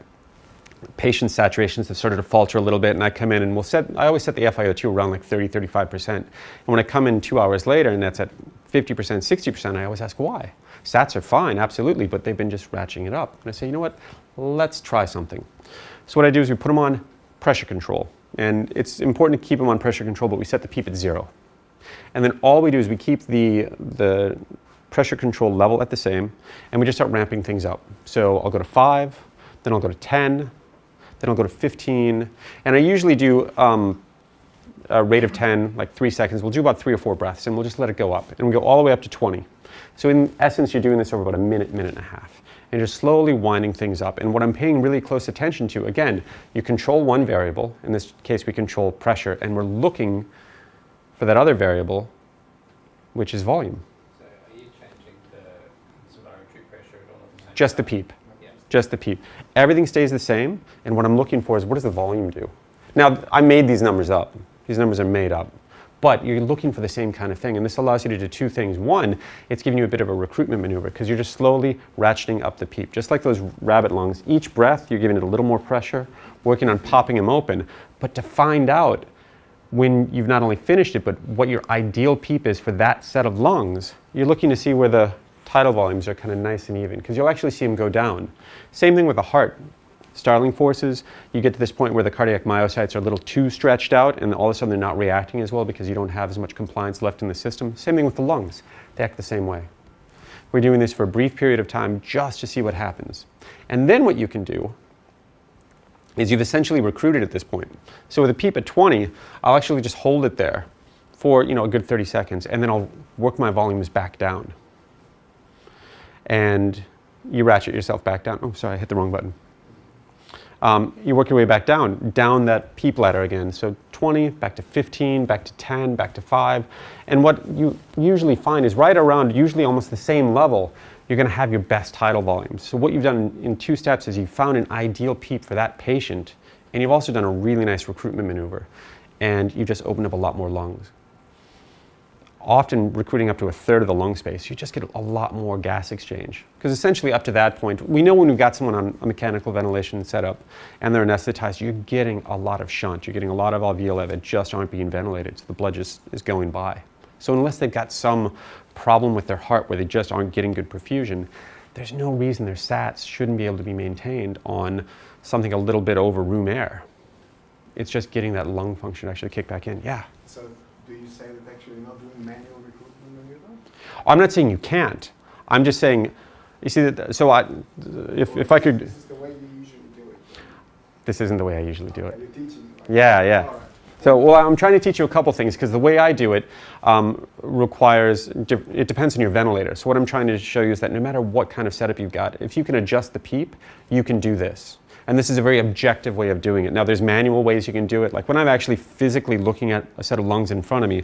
Patient saturations have started to falter a little bit, and I come in and I always set the FiO2 around like 30, 35%. And when I come in 2 hours later and that's at 50%, 60%, I always ask why. Sats are fine, absolutely, but they've been just ratcheting it up. And I say, you know what, let's try something. So what I do is we put them on pressure control. And it's important to keep them on pressure control, but we set the PEEP at 0. And then all we do is we keep the pressure control level at the same, and we just start ramping things up. So I'll go to 5, then I'll go to 10, then I'll go to 15, and I usually do a rate of 10, like 3 seconds. We'll do about 3 or 4 breaths, and we'll just let it go up. And we go all the way up to 20. So in essence, you're doing this over about a minute, minute and a half. And just slowly winding things up. And what I'm paying really close attention to, again, you control one variable. In this case, we control pressure, and we're looking for that other variable, which is volume. So are you changing the inspiratory pressure at all at the same Just the time? PEEP. Yeah. Just the PEEP. Everything stays the same, and what I'm looking for is what does the volume do? Now, I made these numbers up. These numbers are made up. But you're looking for the same kind of thing, and this allows you to do 2 things. One, it's giving you a bit of a recruitment maneuver because you're just slowly ratcheting up the PEEP. Just like those rabbit lungs, each breath you're giving it a little more pressure, working on popping them open. But to find out when you've not only finished it, but what your ideal PEEP is for that set of lungs, you're looking to see where the tidal volumes are kind of nice and even, because you'll actually see them go down. Same thing with the heart. Starling forces, you get to this point where the cardiac myocytes are a little too stretched out and all of a sudden they're not reacting as well because you don't have as much compliance left in the system. Same thing with the lungs. They act the same way. We're doing this for a brief period of time just to see what happens. And then what you can do is you've essentially recruited at this point. So with a PEEP at 20, I'll actually just hold it there for a good 30 seconds, and then I'll work my volumes back down. And you ratchet yourself back down. Oh, sorry, I hit the wrong button. You work your way back down that PEEP ladder again. So 20, back to 15, back to 10, back to 5. And what you usually find is right around usually almost the same level, you're going to have your best tidal volumes. So what you've done in 2 steps is you've found an ideal PEEP for that patient, and you've also done a really nice recruitment maneuver, and you've just opened up a lot more lungs. Often recruiting up to a third of the lung space, you just get a lot more gas exchange. Because essentially up to that point, we know when we've got someone on a mechanical ventilation setup and they're anesthetized, you're getting a lot of shunt. You're getting a lot of alveoli that just aren't being ventilated, so the blood just is going by. So unless they've got some problem with their heart where they just aren't getting good perfusion, there's no reason their sats shouldn't be able to be maintained on something a little bit over room air. It's just getting that lung function to actually kick back in. Yeah. So do you say that actually you're not doing manual recruitment maneuver? I'm not saying you can't. I'm just saying, you see, that. So if I could. This is the way you usually do it. This isn't the way I usually do it. You're teaching. Yeah. All right. So, well, I'm trying to teach you a couple things because the way I do it requires, it depends on your ventilator. So what I'm trying to show you is that no matter what kind of setup you've got, if you can adjust the PEEP, you can do this. And this is a very objective way of doing it. Now, there's manual ways you can do it. Like when I'm actually physically looking at a set of lungs in front of me,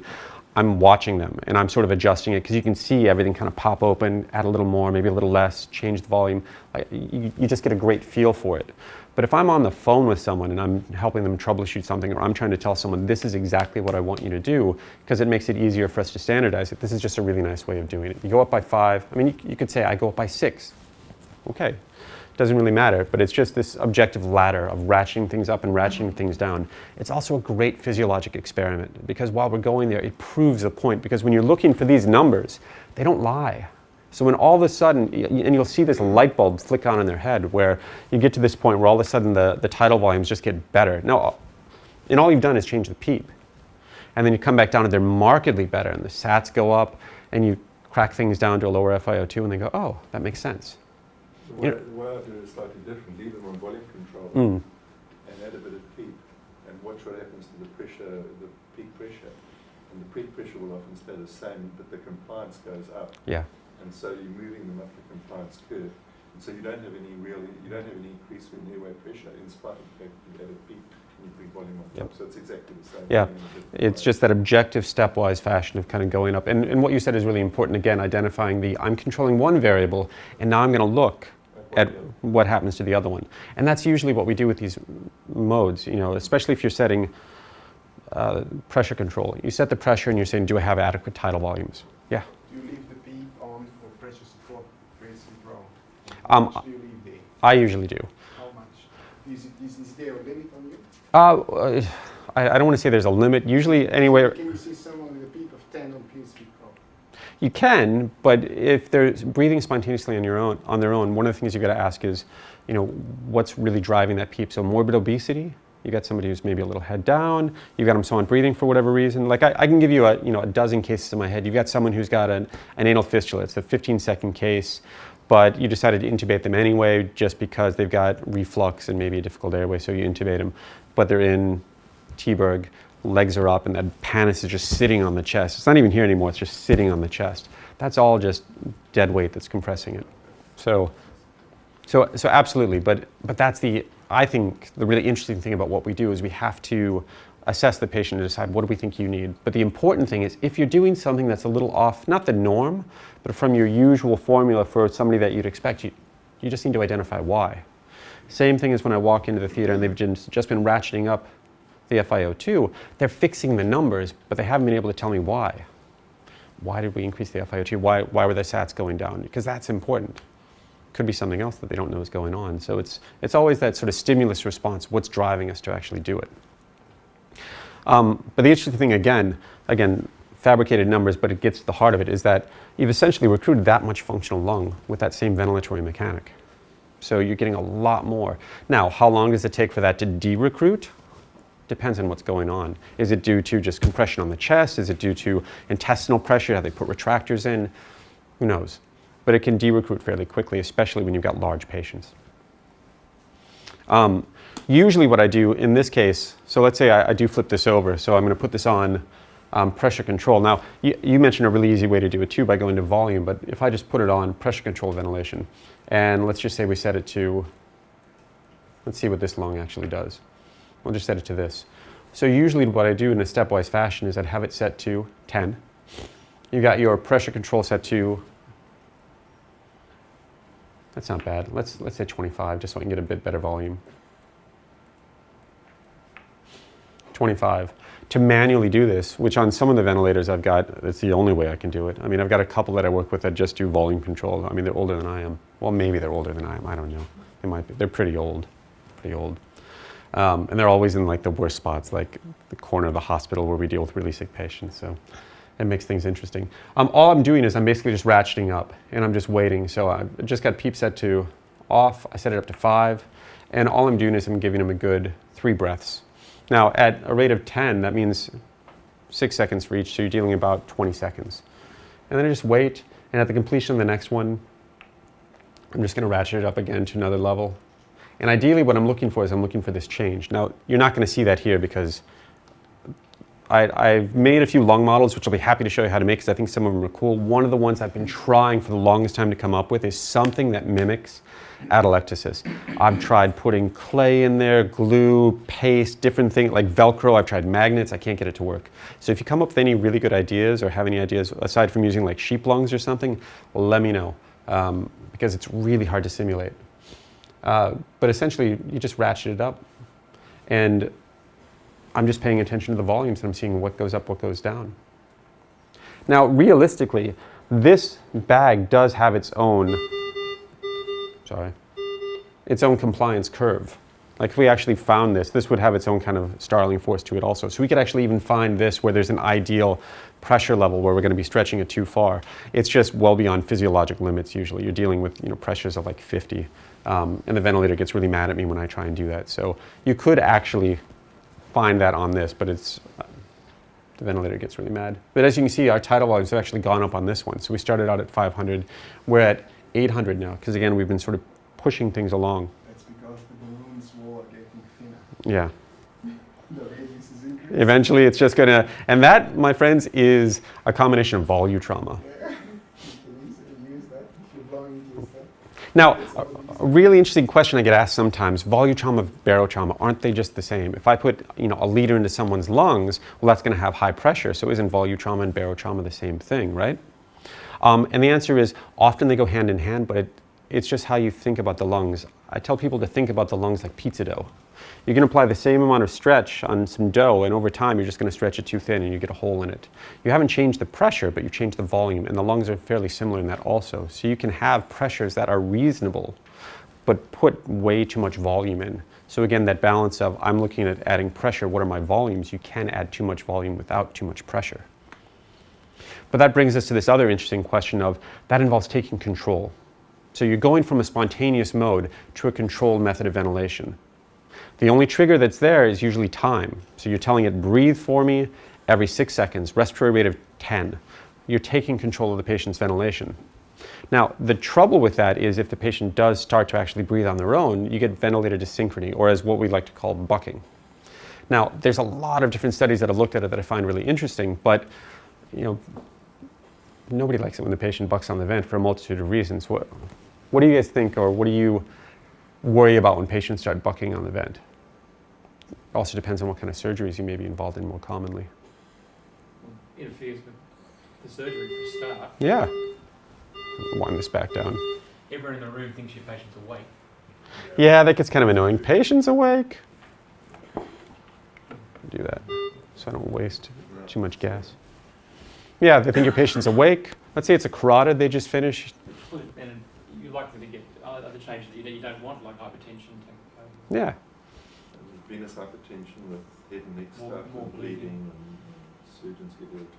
I'm watching them and I'm sort of adjusting it because you can see everything kind of pop open, add a little more, maybe a little less, change the volume. Like, you just get a great feel for it. But if I'm on the phone with someone and I'm helping them troubleshoot something, or I'm trying to tell someone this is exactly what I want you to do, because it makes it easier for us to standardize it, this is just a really nice way of doing it. You go up by 5. I mean, you could say I go up by 6. Okay. Doesn't really matter, but it's just this objective ladder of ratcheting things up and ratcheting things down. It's also a great physiologic experiment because while we're going there, it proves the point, because when you're looking for these numbers, they don't lie. So when all of a sudden, and you'll see this light bulb flick on in their head where you get to this point where all of a sudden the tidal volumes just get better. Now, and all you've done is change the PEEP. And then you come back down and they're markedly better and the sats go up and you crack things down to a lower FiO2 and they go, oh, that makes sense. The way I do it is slightly different. Leave them on volume control and add a bit of PEEP and watch what happens to the pressure, the peak pressure. And the peak pressure will often stay the same, but the compliance goes up. Yeah. And so you're moving them up the compliance curve. And so you don't have any increase in airway pressure in spite of the fact that you add a PEEP and you bring volume on top. So it's exactly the same. Yeah. thing in a different It's way. just that objective stepwise fashion of kind of going up. And what you said is really important, again, identifying I'm controlling one variable and now I'm going to look at what happens to the other one. And that's usually what we do with these modes, you know, especially if you're setting pressure control. You set the pressure and you're saying, do I have adequate tidal volumes? Yeah. Do you leave the beep on for pressure support basic row? Um, How much do you leave there? I usually do. How much? Is there a limit on you? I don't want to say there's a limit. Usually anywhere. Can you see someone with a beep of 10 on PSV Pro? You can, but if they're breathing spontaneously on their own, one of the things you got to ask is, you know, what's really driving that PEEP? So morbid obesity. You got somebody who's maybe a little head down. You got them someone breathing for whatever reason. Like I can give you a dozen cases in my head. You've got someone who's got an anal fistula. It's a 15-second case, but you decided to intubate them anyway just because they've got reflux and maybe a difficult airway, so you intubate them. But they're in T-Berg, legs are up, and that pannus is just sitting on the chest. It's not even here anymore. It's just sitting on the chest. That's all just dead weight that's compressing it. So absolutely. But that's I think the really interesting thing about what we do is we have to assess the patient and decide what do we think you need. But the important thing is if you're doing something that's a little off, not the norm, but from your usual formula for somebody that you'd expect, you just need to identify why. Same thing as when I walk into the theater and they've just been ratcheting up the FiO2, they're fixing the numbers, but they haven't been able to tell me why. Why did we increase the FiO2? Why were their sats going down? Because that's important. Could be something else that they don't know is going on. So it's always that sort of stimulus response, what's driving us to actually do it. But the interesting thing, again, fabricated numbers, but it gets to the heart of it, is that you've essentially recruited that much functional lung with that same ventilatory mechanic. So you're getting a lot more. Now, how long does it take for that to de-recruit? Depends on what's going on. Is it due to just compression on the chest? Is it due to intestinal pressure? Have they put retractors in? Who knows? But it can de-recruit fairly quickly, especially when you've got large patients. Usually what I do in this case, so let's say I do flip this over, so I'm going to put this on pressure control. Now, you mentioned a really easy way to do it too by going to volume, but if I just put it on pressure control ventilation, and let's just say we set it to, let's see what this lung actually does. We'll just set it to this. So usually what I do in a stepwise fashion is I'd have it set to 10. You got your pressure control set to, that's not bad. Let's say 25, just so I can get a bit better volume. 25. To manually do this, which on some of the ventilators I've got, it's the only way I can do it. I mean, I've got a couple that I work with that just do volume control. I mean, they're older than I am. Well, maybe they're older than I am. I don't know. They might be. They're pretty old. And they're always in like the worst spots, like the corner of the hospital where we deal with really sick patients. So it makes things interesting. All I'm doing is I'm basically just ratcheting up and I'm just waiting. So I've just got PEEP set to off. I set it up to 5. And all I'm doing is I'm giving them a good 3 breaths. Now at a rate of 10, that means 6 seconds for each. So you're dealing about 20 seconds. And then I just wait. And at the completion of the next one, I'm just going to ratchet it up again to another level. And ideally what I'm looking for is I'm looking for this change. Now, you're not going to see that here because I've made a few lung models, which I'll be happy to show you how to make because I think some of them are cool. One of the ones I've been trying for the longest time to come up with is something that mimics atelectasis. I've tried putting clay in there, glue, paste, different things like Velcro. I've tried magnets. I can't get it to work. So if you come up with any really good ideas or have any ideas aside from using like sheep lungs or something, let me know because it's really hard to simulate. But essentially, you just ratchet it up, and I'm just paying attention to the volumes, and I'm seeing what goes up, what goes down. Now, realistically, this bag does have its own compliance curve. Like if we actually found this would have its own kind of Starling force to it also. So we could actually even find this where there's an ideal pressure level where we're going to be stretching it too far. It's just well beyond physiologic limits usually. You're dealing with pressures of like 50. And the ventilator gets really mad at me when I try and do that. So you could actually find that on this, but the ventilator gets really mad. But as you can see, our tidal volumes have actually gone up on this one. So we started out at 500. We're at 800 now, because again, we've been sort of pushing things along. That's because the balloons wall are getting thinner. Yeah. The radius is increasing. Eventually, it's just going to, and that, my friends, is a combination of volume trauma. Yeah. You can easily use that if you're blowing into yourself. Now, a really interesting question I get asked sometimes, volutrauma, barotrauma, aren't they just the same? If I put a liter into someone's lungs, well, that's going to have high pressure, so isn't volutrauma and barotrauma the same thing, right? And the answer is often they go hand in hand, but it's just how you think about the lungs. I tell people to think about the lungs like pizza dough. You can apply the same amount of stretch on some dough, and over time you're just going to stretch it too thin and you get a hole in it. You haven't changed the pressure, but you've changed the volume, and the lungs are fairly similar in that also. So you can have pressures that are reasonable, but put way too much volume in. So again, that balance of I'm looking at adding pressure, what are my volumes? You can add too much volume without too much pressure. But that brings us to this other interesting question of that involves taking control. So you're going from a spontaneous mode to a controlled method of ventilation. The only trigger that's there is usually time. So you're telling it, breathe for me every 6 seconds, respiratory rate of 10. You're taking control of the patient's ventilation. Now, the trouble with that is if the patient does start to actually breathe on their own, you get ventilator dysynchrony, or as what we like to call bucking. Now, there's a lot of different studies that have looked at it that I find really interesting, but nobody likes it when the patient bucks on the vent for a multitude of reasons. What do you guys think, or what do you worry about when patients start bucking on the vent? It also depends on what kind of surgeries you may be involved in more commonly. Interferes with the surgery for a start. Yeah. Wind this back down. Everyone in the room thinks your patient's awake. Yeah, that gets kind of annoying. Patient's awake. Do that so I don't waste too much gas. Yeah, they think your patient's awake. Let's say it's a carotid they just finished. And you're likely to get other changes that you don't want, like hypertension. Yeah. And venous hypertension with head and neck More stuff and bleeding. bleeding, and surgeons get irritable.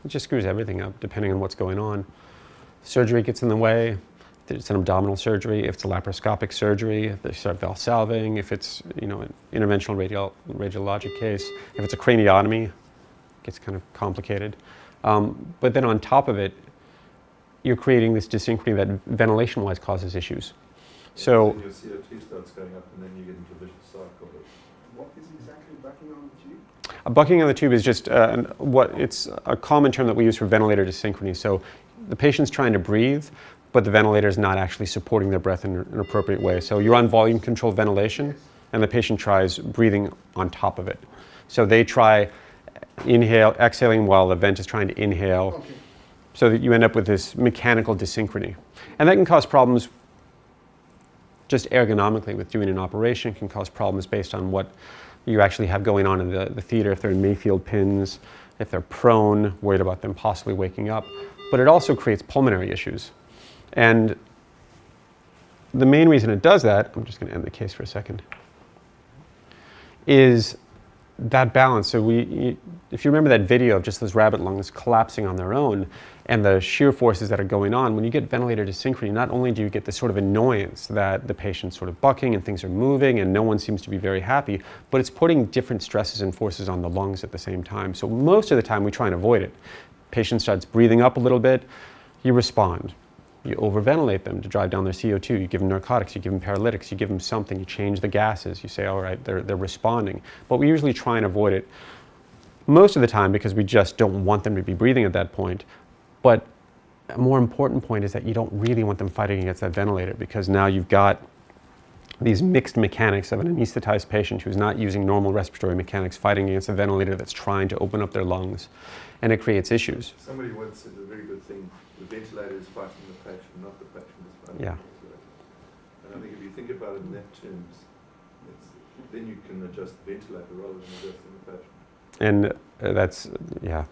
It just screws everything up depending on what's going on. Surgery gets in the way. If it's an abdominal surgery, if it's a laparoscopic surgery, they start valsalving. If it's an interventional radiologic case, if it's a craniotomy, it gets kind of complicated. But then on top of it, you're creating this dysynchrony that ventilation-wise causes issues. So Then your CO2 starts going up, and then you get into a vicious cycle. What is exactly bucking on the tube? bucking on the tube is just it's a common term that we use for ventilator dysynchrony. So the patient's trying to breathe, but the ventilator is not actually supporting their breath in an appropriate way. So you're on volume controlled ventilation, and the patient tries breathing on top of it. So they try exhaling while the vent is trying to inhale, Okay. so that you end up with this mechanical dysynchrony. And that can cause problems just ergonomically with doing an operation, can cause problems based on what you actually have going on in the theater, if they're in Mayfield pins, if they're prone, worried about them possibly waking up. But it also creates pulmonary issues. And the main reason it does that, I'm just going to end the case for a second, is that balance. So if you remember that video of just those rabbit lungs collapsing on their own and the shear forces that are going on, when you get ventilator dysynchrony, not only do you get this sort of annoyance that the patient's sort of bucking and things are moving and no one seems to be very happy, but it's putting different stresses and forces on the lungs at the same time. So most of the time we try and avoid it. Patient starts breathing up a little bit, you respond. You overventilate them to drive down their CO2. You give them narcotics, you give them paralytics, you give them something, you change the gases. You say, all right, they're responding. But we usually try and avoid it most of the time because we just don't want them to be breathing at that point. But a more important point is that you don't really want them fighting against that ventilator, because now you've got these mixed mechanics of an anesthetized patient who's not using normal respiratory mechanics fighting against a ventilator that's trying to open up their lungs, and it creates issues. Somebody once said a very good thing: the ventilator is fighting the patient, not the patient is fighting Yeah. the ventilator. And I think if you think about it in that terms, then you can adjust the ventilator rather than adjusting the patient. And that's, yeah.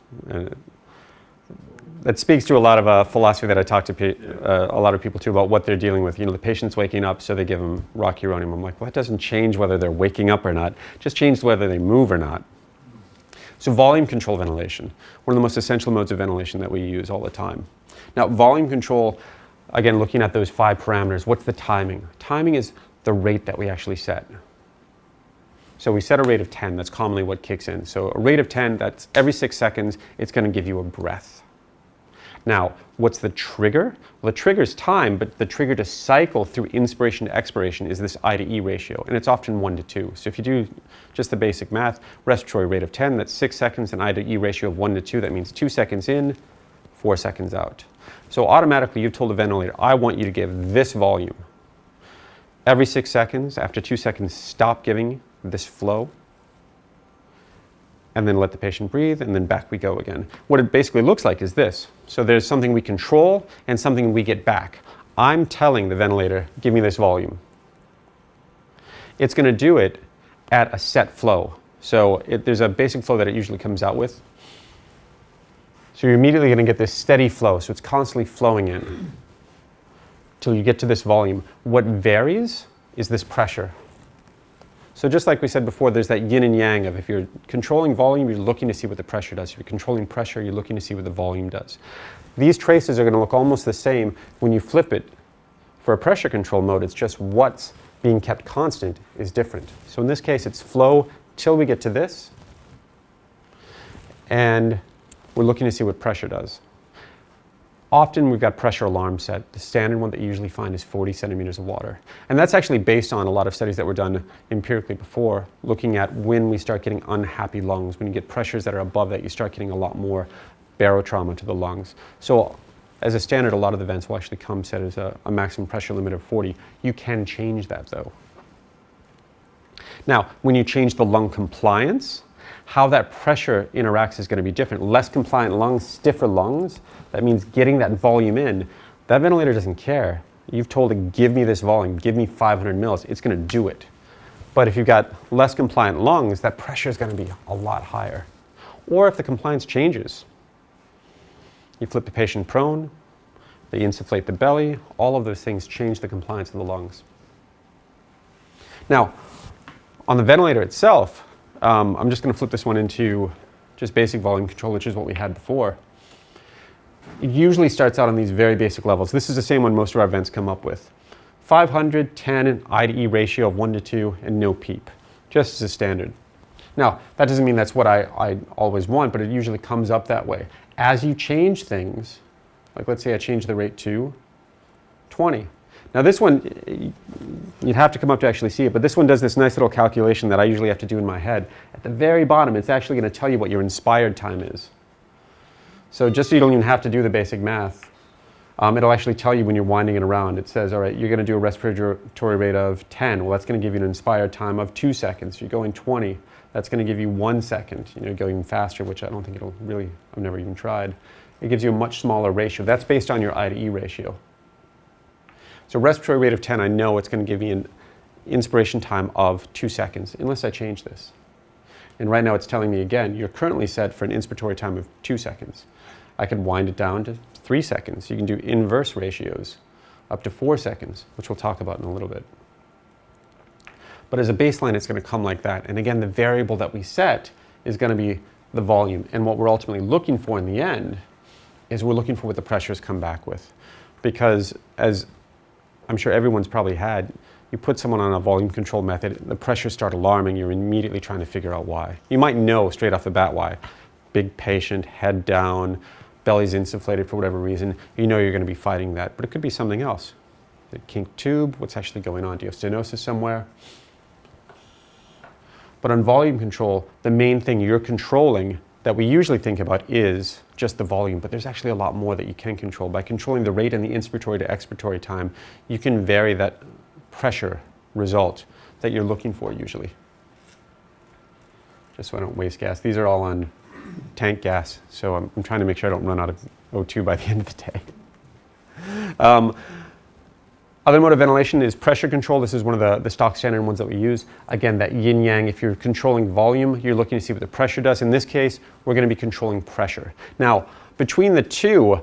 That speaks to a lot of philosophy that I talk to a lot of people too about what they're dealing with. You know, the patient's waking up, so they give them rock uranium. I'm like, well, that doesn't change whether they're waking up or not. It just changes whether they move or not. So volume control ventilation, one of the most essential modes of ventilation that we use all the time. Now, volume control, again, looking at those 5 parameters, what's the timing? Timing is the rate that we actually set. So we set a rate of 10, that's commonly what kicks in. So a rate of 10, that's every 6 seconds, it's going to give you a breath. Now, what's the trigger? Well, the trigger is time, but the trigger to cycle through inspiration to expiration is this I to E ratio, and it's often 1 to 2. So if you do just the basic math, respiratory rate of 10, that's 6 seconds, and I to E ratio of 1 to 2, that means 2 seconds in, 4 seconds out. So automatically you've told the ventilator, I want you to give this volume. Every 6 seconds, after 2 seconds, stop giving this flow, and then let the patient breathe, and then back we go again. What it basically looks like is this. So there's something we control and something we get back. I'm telling the ventilator, give me this volume. It's going to do it at a set flow. So there's a basic flow that it usually comes out with. So you're immediately going to get this steady flow. So it's constantly flowing in till you get to this volume. What varies is this pressure. So just like we said before, there's that yin and yang of if you're controlling volume, you're looking to see what the pressure does. If you're controlling pressure, you're looking to see what the volume does. These traces are going to look almost the same when you flip it for a pressure control mode. It's just what's being kept constant is different. So in this case, it's flow till we get to this, and we're looking to see what pressure does. Often we've got pressure alarm set. The standard one that you usually find is 40 centimeters of water. And that's actually based on a lot of studies that were done empirically before, looking at when we start getting unhappy lungs. When you get pressures that are above that, you start getting a lot more barotrauma to the lungs. So as a standard, a lot of the vents will actually come set as a maximum pressure limit of 40. You can change that though. Now, when you change the lung compliance, how that pressure interacts is going to be different. Less compliant lungs, stiffer lungs, that means getting that volume in. That ventilator doesn't care. You've told it, give me this volume, give me 500 mils, it's going to do it. But if you've got less compliant lungs, that pressure is going to be a lot higher. Or if the compliance changes, you flip the patient prone, they insufflate the belly, all of those things change the compliance of the lungs. Now, on the ventilator itself, I'm just going to flip this one into just basic volume control, which is what we had before. It usually starts out on these very basic levels. This is the same one most of our vents come up with. 500, 10, I to E ratio of 1 to 2, and no PEEP, just as a standard. Now, that doesn't mean that's what I always want, but it usually comes up that way. As you change things, like let's say I change the rate to 20. Now this one, you'd have to come up to actually see it, but this one does this nice little calculation that I usually have to do in my head. At the very bottom, it's actually going to tell you what your inspired time is. So just so you don't even have to do the basic math, it'll actually tell you when you're winding it around. It says, all right, you're going to do a respiratory rate of 10. Well, that's going to give you an inspired time of 2 seconds. You're going 20. That's going to give you 1 second. You know, going faster, which I don't think it'll really, I've never even tried. It gives you a much smaller ratio. That's based on your I to E ratio. So respiratory rate of 10, I know it's going to give me an inspiration time of 2 seconds, unless I change this. And right now it's telling me again, you're currently set for an inspiratory time of 2 seconds. I can wind it down to 3 seconds. You can do inverse ratios up to 4 seconds, which we'll talk about in a little bit. But as a baseline, it's going to come like that. And again, the variable that we set is going to be the volume. And what we're ultimately looking for in the end is we're looking for what the pressures come back with. Because as I'm sure everyone's probably had, you put someone on a volume control method, the pressures start alarming, you're immediately trying to figure out why. You might know straight off the bat why. Big patient, head down, belly's insufflated for whatever reason, you know you're going to be fighting that, but it could be something else. The kinked tube, what's actually going on? Do you have stenosis somewhere? But on volume control, the main thing you're controlling that we usually think about is just the volume, but there's actually a lot more that you can control. By controlling the rate and the inspiratory to expiratory time, you can vary that pressure result that you're looking for usually. Just so I don't waste gas. These are all on tank gas, so I'm trying to make sure I don't run out of O2 by the end of the day. Other mode of ventilation is pressure control. This is one of the stock standard ones that we use. Again, that yin-yang, if you're controlling volume, you're looking to see what the pressure does. In this case, we're going to be controlling pressure. Now, between the two,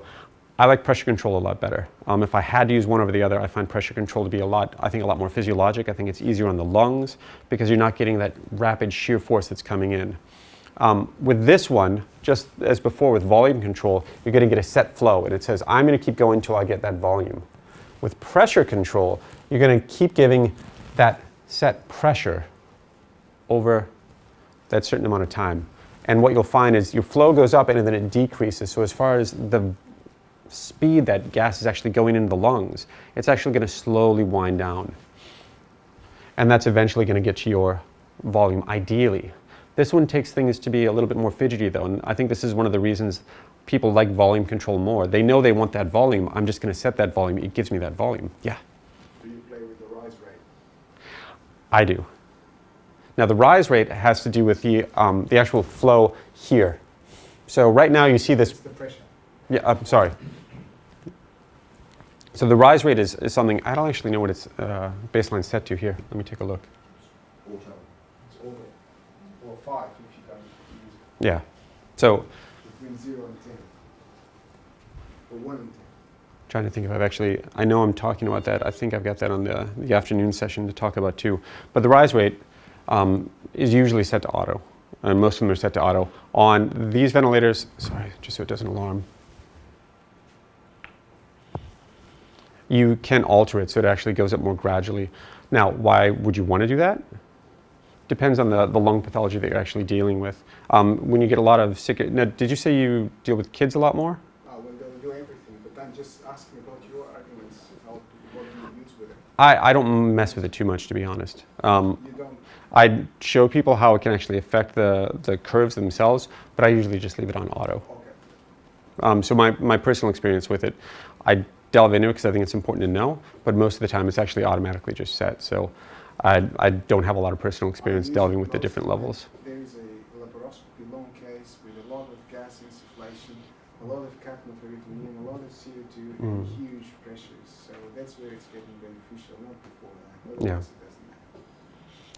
I like pressure control a lot better. If I had to use one over the other, I find pressure control to be a lot more physiologic. I think it's easier on the lungs because you're not getting that rapid shear force that's coming in. With this one, just as before with volume control, you're going to get a set flow, and it says, I'm going to keep going until I get that volume. With pressure control, you're going to keep giving that set pressure over that certain amount of time. And what you'll find is your flow goes up and then it decreases. So as far as the speed that gas is actually going into the lungs, it's actually going to slowly wind down. And that's eventually going to get to your volume, ideally. This one takes things to be a little bit more fidgety though, and I think this is one of the reasons people like volume control more. They know they want that volume. I'm just going to set that volume. It gives me that volume. Yeah? Do you play with the rise rate? I do. Now the rise rate has to do with the actual flow here. So right now you see this. It's the pressure. Yeah, I'm sorry. So the rise rate is something, I don't actually know what its baseline set to here. Let me take a look. Auto. It's auto. Or 5 if you don't use Yeah. So between 0 and 10. Or 1 and 10. trying to think if I've actually, I know I'm talking about that. I think I've got that on the afternoon session to talk about too. But the rise rate is usually set to auto. And most of them are set to auto. On these ventilators, sorry, just so it doesn't alarm. You can alter it so it actually goes up more gradually. Now, why would you want to do that? Depends on the lung pathology that you're actually dealing with. When you get a lot of sick, now, did you say you deal with kids a lot more? Well, they'll do everything, but I'm just asking about your arguments. What do you use with it? I don't mess with it too much, to be honest. You don't? I show people how it can actually affect the curves themselves, but I usually just leave it on auto. Okay. So my personal experience with it, I delve into it because I think it's important to know, but most of the time it's actually automatically just set. So I don't have a lot of personal experience delving with the different levels. There is a laparoscopy long case with a lot of gas insufflation, a lot of capnoperitoneum, a lot of CO2, and huge pressures. So that's where it's getting beneficial, not before that. Otherwise Yeah. it doesn't matter.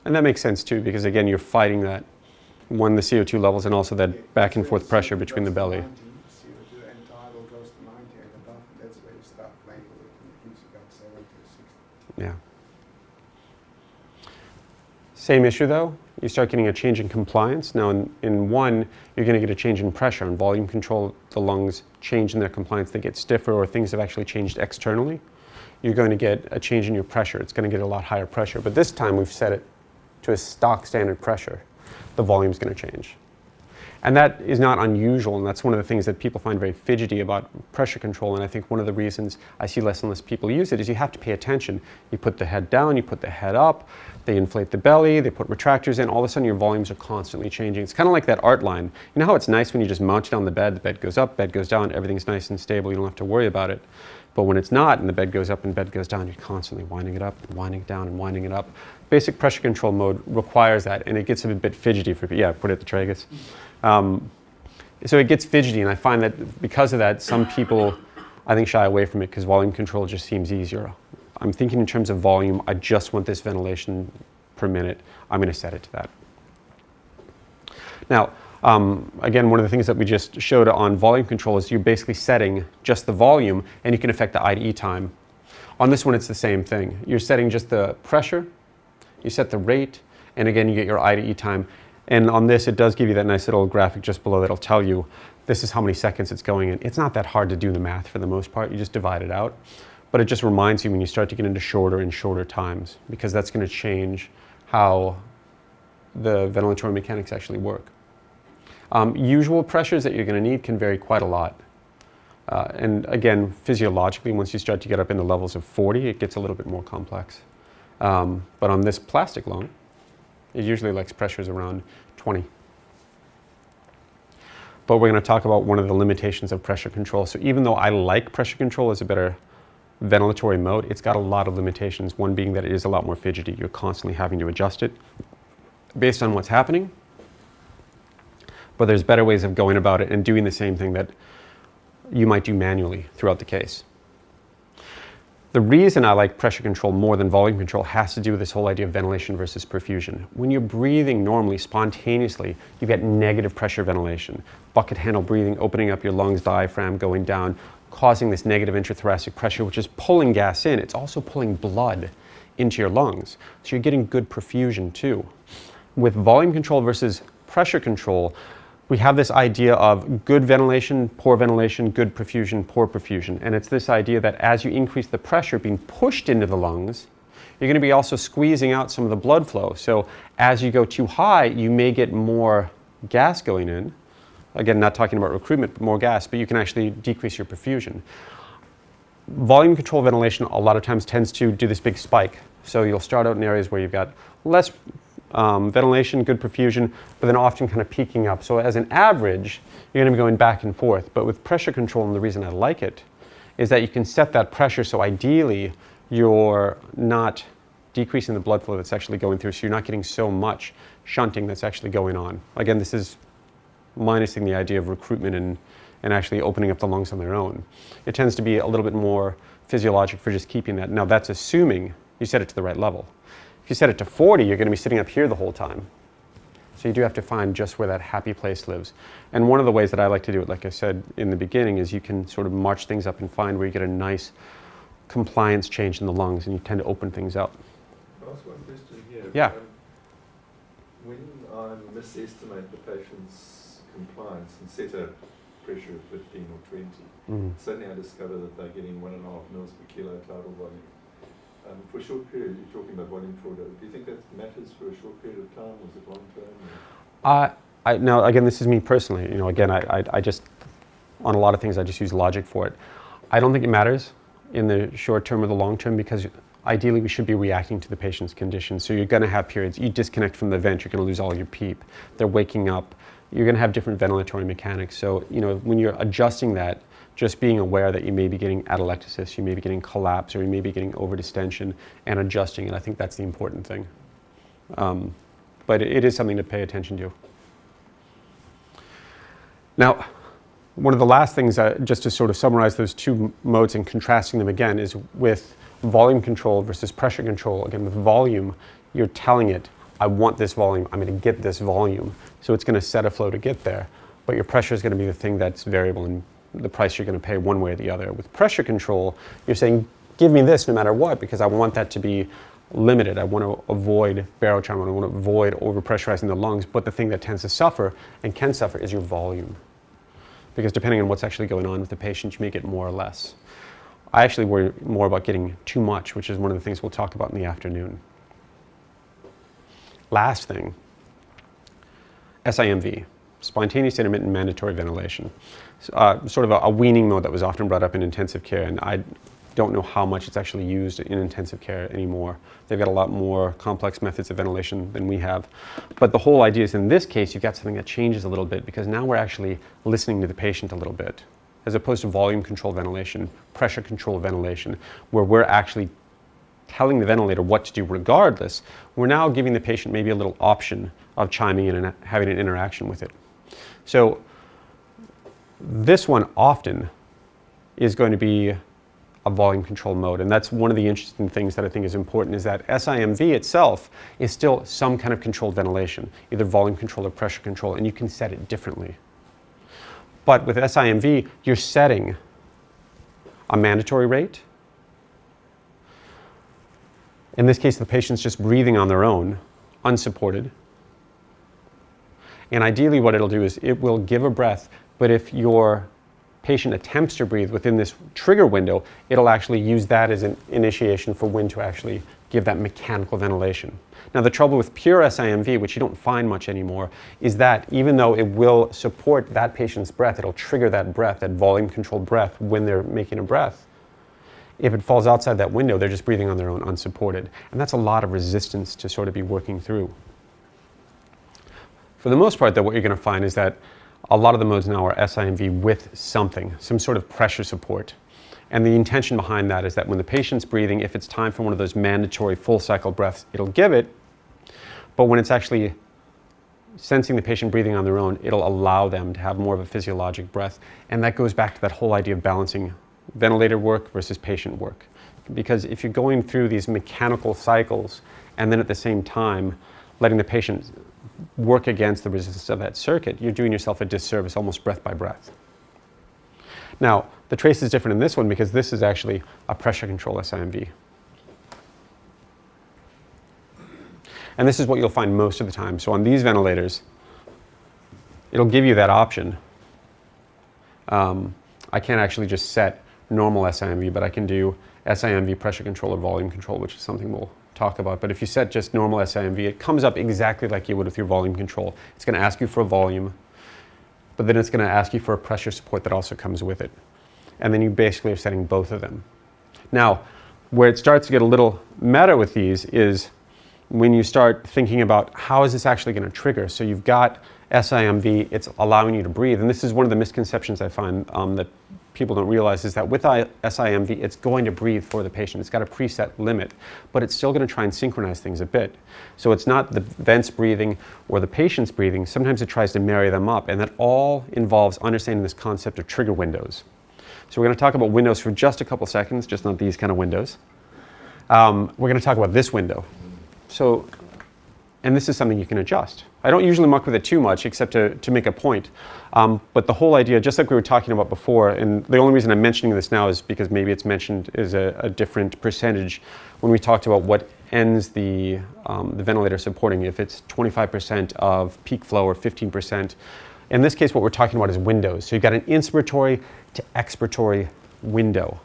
And that makes sense too, because again, you're fighting that, one, the CO2 levels, and also that back and forth pressure between the belly. CO2 and tidal goes to 90 and above, and that's where you start playing with it, and it gives you about 70 to 60. Yeah. Same issue though, you start getting a change in compliance. Now in one, you're going to get a change in pressure and volume control, the lungs change in their compliance, they get stiffer, or things have actually changed externally. You're going to get a change in your pressure. It's going to get a lot higher pressure, but this time we've set it to a stock standard pressure. The volume's going to change. And that is not unusual, and that's one of the things that people find very fidgety about pressure control, and I think one of the reasons I see less and less people use it is you have to pay attention. You put the head down, you put the head up, they inflate the belly, they put retractors in, all of a sudden your volumes are constantly changing. It's kind of like that art line. You know how it's nice when you just mount it on the bed goes up, bed goes down, everything's nice and stable, you don't have to worry about it. But when it's not, and the bed goes up and bed goes down, you're constantly winding it up, and winding it down, and winding it up. Basic pressure control mode requires that, and it gets a bit fidgety for people. Yeah, put it at the tragus. So it gets fidgety, and I find that because of that, some people, I think, shy away from it because volume control just seems easier. I'm thinking in terms of volume, I just want this ventilation per minute. I'm going to set it to that. Now, again, one of the things that we just showed on volume control is you're basically setting just the volume, and you can affect the IDE time. On this one, it's the same thing. You're setting just the pressure, you set the rate, and again, you get your IDE time. And on this, it does give you that nice little graphic just below that'll tell you this is how many seconds it's going in. It's not that hard to do the math for the most part. You just divide it out. But it just reminds you when you start to get into shorter and shorter times, because that's going to change how the ventilatory mechanics actually work. Usual pressures that you're going to need can vary quite a lot. And again, physiologically, once you start to get up into levels of 40, it gets a little bit more complex. But on this plastic lung, it usually likes pressures around 20. But we're going to talk about one of the limitations of pressure control. So even though I like pressure control as a better ventilatory mode, it's got a lot of limitations. One being that it is a lot more fidgety. You're constantly having to adjust it based on what's happening. But there's better ways of going about it and doing the same thing that you might do manually throughout the case. The reason I like pressure control more than volume control has to do with this whole idea of ventilation versus perfusion. When you're breathing normally, spontaneously, you get negative pressure ventilation. Bucket handle breathing, opening up your lungs, diaphragm going down, causing this negative intrathoracic pressure, which is pulling gas in. It's also pulling blood into your lungs. So you're getting good perfusion too. With volume control versus pressure control, we have this idea of good ventilation, good perfusion, poor perfusion. And it's this idea that as you increase the pressure being pushed into the lungs, you're going to be also squeezing out some of the blood flow. So as you go too high, you may get more gas going in. Again, not talking about recruitment, but more gas, but you can actually decrease your perfusion. Volume control ventilation a lot of times tends to do this big spike. So you'll start out in areas where you've got less ventilation, good perfusion, but then often kind of peaking up. So as an average, you're going to be going back and forth. But with pressure control, and the reason I like it, is that you can set that pressure so ideally you're not decreasing the blood flow that's actually going through, so you're not getting so much shunting that's actually going on. Again, this is minusing the idea of recruitment and actually opening up the lungs on their own. It tends to be a little bit more physiologic for just keeping that. Now that's assuming you set it to the right level. If you set it to 40, you're going to be sitting up here the whole time. So you do have to find just where that happy place lives. And one of the ways that I like to do it, like I said in the beginning, is you can sort of march things up and find where you get a nice compliance change in the lungs, and you tend to open things up. I'll ask one question here. Yeah. When I misestimate the patient's compliance and set a pressure of 15 or 20, suddenly I discover that they're getting 1.5 mils per kilo tidal volume. For a short period, you're talking about volume flow. Do you think that matters for a short period of time? Was it long term? Now, again, this is me personally. You know, again, I just, on a lot of things, I just use logic for it. I don't think it matters in the short term or the long term, because ideally we should be reacting to the patient's condition. So you're going to have periods, you disconnect from the vent, you're going to lose all your PEEP. They're waking up. You're going to have different ventilatory mechanics. So, you know, when you're adjusting that, just being aware that you may be getting atelectasis, you may be getting collapse, or you may be getting overdistension, and adjusting it. I think that's the important thing. But it is something to pay attention to. Now, one of the last things, just to sort of summarize those two modes and contrasting them again, is with volume control versus pressure control. Again, with volume, you're telling it, I want this volume, I'm going to get this volume. So it's going to set a flow to get there. But your pressure is going to be the thing that's variable in the price you're going to pay one way or the other. With pressure control, you're saying, give me this no matter what, because I want that to be limited. I want to avoid barotrauma. I want to avoid overpressurizing the lungs. But the thing that tends to suffer and can suffer is your volume. Because depending on what's actually going on with the patient, you may get more or less. I actually worry more about getting too much, which is one of the things we'll talk about in the afternoon. Last thing, SIMV, spontaneous intermittent mandatory ventilation. Sort of a weaning mode that was often brought up in intensive care, and I don't know how much it's actually used in intensive care anymore. They've got a lot more complex methods of ventilation than we have. But the whole idea is, in this case, you've got something that changes a little bit, because now we're actually listening to the patient a little bit, as opposed to volume control ventilation, pressure control ventilation, where we're actually telling the ventilator what to do regardless. We're now giving the patient maybe a little option of chiming in and having an interaction with it. So this one often is going to be a volume control mode, and that's one of the interesting things that I think is important, is that SIMV itself is still some kind of controlled ventilation, either volume control or pressure control, and you can set it differently. But with SIMV, you're setting a mandatory rate. In this case, the patient's just breathing on their own, unsupported. And ideally what it'll do is it will give a breath, but if your patient attempts to breathe within this trigger window, it'll actually use that as an initiation for when to actually give that mechanical ventilation. Now, the trouble with pure SIMV, which you don't find much anymore, is that even though it will support that patient's breath, it'll trigger that breath, that volume controlled breath, when they're making a breath. If it falls outside that window, they're just breathing on their own, unsupported. And that's a lot of resistance to sort of be working through. For the most part, though, what you're going to find is that a lot of the modes now are SIMV with something, some sort of pressure support. And the intention behind that is that when the patient's breathing, if it's time for one of those mandatory full cycle breaths, it'll give it. But when it's actually sensing the patient breathing on their own, it'll allow them to have more of a physiologic breath. And that goes back to that whole idea of balancing ventilator work versus patient work. Because if you're going through these mechanical cycles and then at the same time letting the patient work against the resistance of that circuit, you're doing yourself a disservice, almost breath by breath. Now, the trace is different in this one because this is actually a pressure control SIMV. And this is what you'll find most of the time. So on these ventilators, it'll give you that option. I can't actually just set normal SIMV, but I can do SIMV pressure control or volume control, which is something we'll talk about. But if you set just normal SIMV, it comes up exactly like you would with your volume control. It's going to ask you for a volume, but then it's going to ask you for a pressure support that also comes with it. And then you basically are setting both of them. Now, where it starts to get a little meta with these is when you start thinking about how is this actually going to trigger. So you've got SIMV, it's allowing you to breathe. And this is one of the misconceptions I find that people don't realize, is that with SIMV, it's going to breathe for the patient. It's got a preset limit, but it's still going to try and synchronize things a bit. So it's not the vent's breathing or the patient's breathing. Sometimes it tries to marry them up, and that all involves understanding this concept of trigger windows. So we're going to talk about windows for just a couple seconds, just not these kind of windows. We're going to talk about this window. So, and this is something you can adjust. I don't usually muck with it too much except to make a point. But the whole idea, just like we were talking about before, and the only reason I'm mentioning this now is because maybe it's mentioned as a different percentage when we talked about what ends the ventilator supporting, if it's 25% of peak flow or 15%. In this case, what we're talking about is windows. So you've got an inspiratory to expiratory window.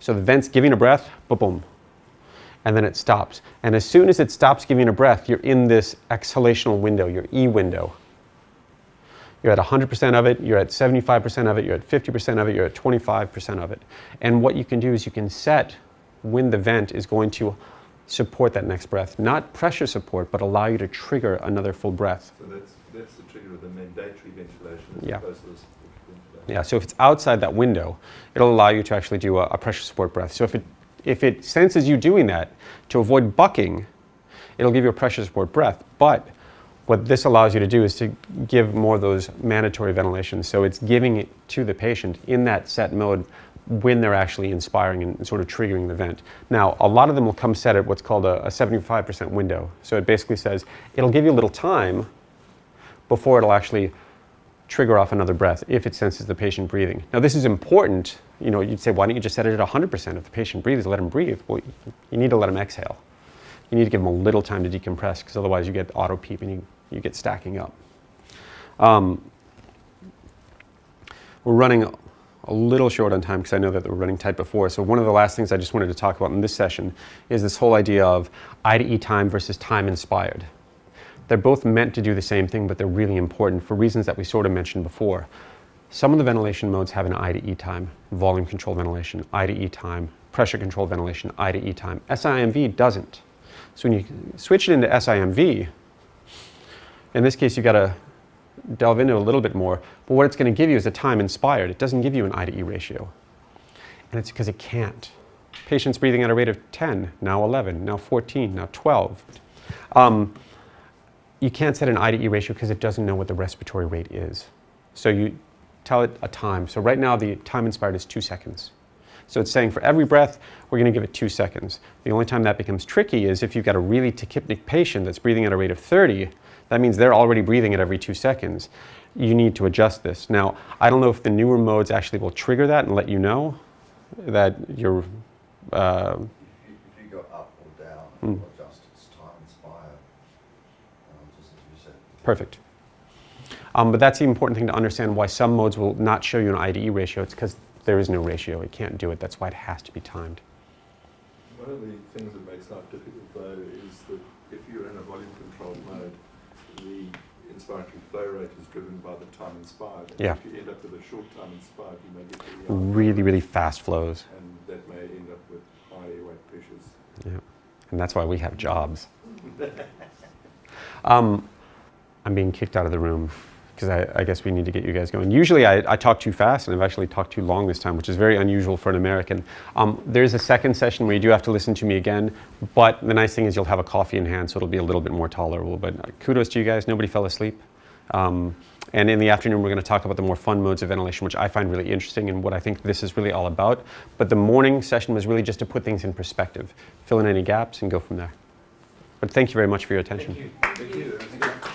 So the vent's giving a breath, boom, and then it stops. And as soon as it stops giving a breath, you're in this exhalational window, your E window. You're at 100% of it, you're at 75% of it, you're at 50% of it, you're at 25% of it. And what you can do is you can set when the vent is going to support that next breath. Not pressure support, but allow you to trigger another full breath. So that's the trigger of the mandatory ventilation as Yeah. opposed to the support ventilation. Yeah, so if it's outside that window, it'll allow you to actually do a pressure support breath. So if it senses you doing that, to avoid bucking, it'll give you a pressure support breath. But what this allows you to do is to give more of those mandatory ventilations. So it's giving it to the patient in that set mode when they're actually inspiring and sort of triggering the vent. Now, a lot of them will come set at what's called a 75% window. So it basically says it'll give you a little time before it'll actually trigger off another breath if it senses the patient breathing. Now, this is important. You know, you'd say, why don't you just set it at 100%? If the patient breathes, let him breathe. Well, you need to let him exhale. You need to give them a little time to decompress, because otherwise you get auto PEEP and you get stacking up. We're running a little short on time because I know that we're running tight before. So one of the last things I just wanted to talk about in this session is this whole idea of I to E time versus time inspired. They're both meant to do the same thing, but they're really important for reasons that we sort of mentioned before. Some of the ventilation modes have an I to E time, volume control ventilation, I to E time, pressure control ventilation, I to E time. SIMV doesn't. So when you switch it into SIMV, in this case, you got to delve into a little bit more, but what it's going to give you is a time inspired. It doesn't give you an I to E ratio. And it's because it can't. Patients breathing at a rate of 10, now 11, now 14, now 12. You can't set an I to E ratio because it doesn't know what the respiratory rate is. So you tell it a time. So right now the time inspired is 2 seconds. So it's saying for every breath, we're going to give it 2 seconds. The only time that becomes tricky is if you've got a really tachypnic patient that's breathing at a rate of 30, that means they're already breathing at every 2 seconds. You need to adjust this. Now, I don't know if the newer modes actually will trigger that and let you know that you're... If you go up or down, it'll adjust its time inspired, just as you said. Perfect. But that's the important thing to understand why some modes will not show you an I to E ratio. It's because there is no ratio. It can't do it. That's why it has to be timed. One of the things that makes life difficult though is that if you're in a volume controlled mode, the inspiratory flow rate is driven by the time inspired. And Yeah. if you end up with a short time inspired, you may get Really, really fast flows. and that may end up with high airway pressures. Yeah. And that's why we have jobs. I'm being kicked out of the room because I guess we need to get you guys going. Usually I talk too fast, and I've actually talked too long this time, which is very unusual for an American. There's a second session where you do have to listen to me again, but the nice thing is you'll have a coffee in hand, so it'll be a little bit more tolerable. But kudos to you guys. Nobody fell asleep. And in the afternoon, we're going to talk about the more fun modes of ventilation, which I find really interesting and what I think this is really all about. But the morning session was really just to put things in perspective, fill in any gaps, and go from there. But thank you very much for your attention. Thank you. Thank you.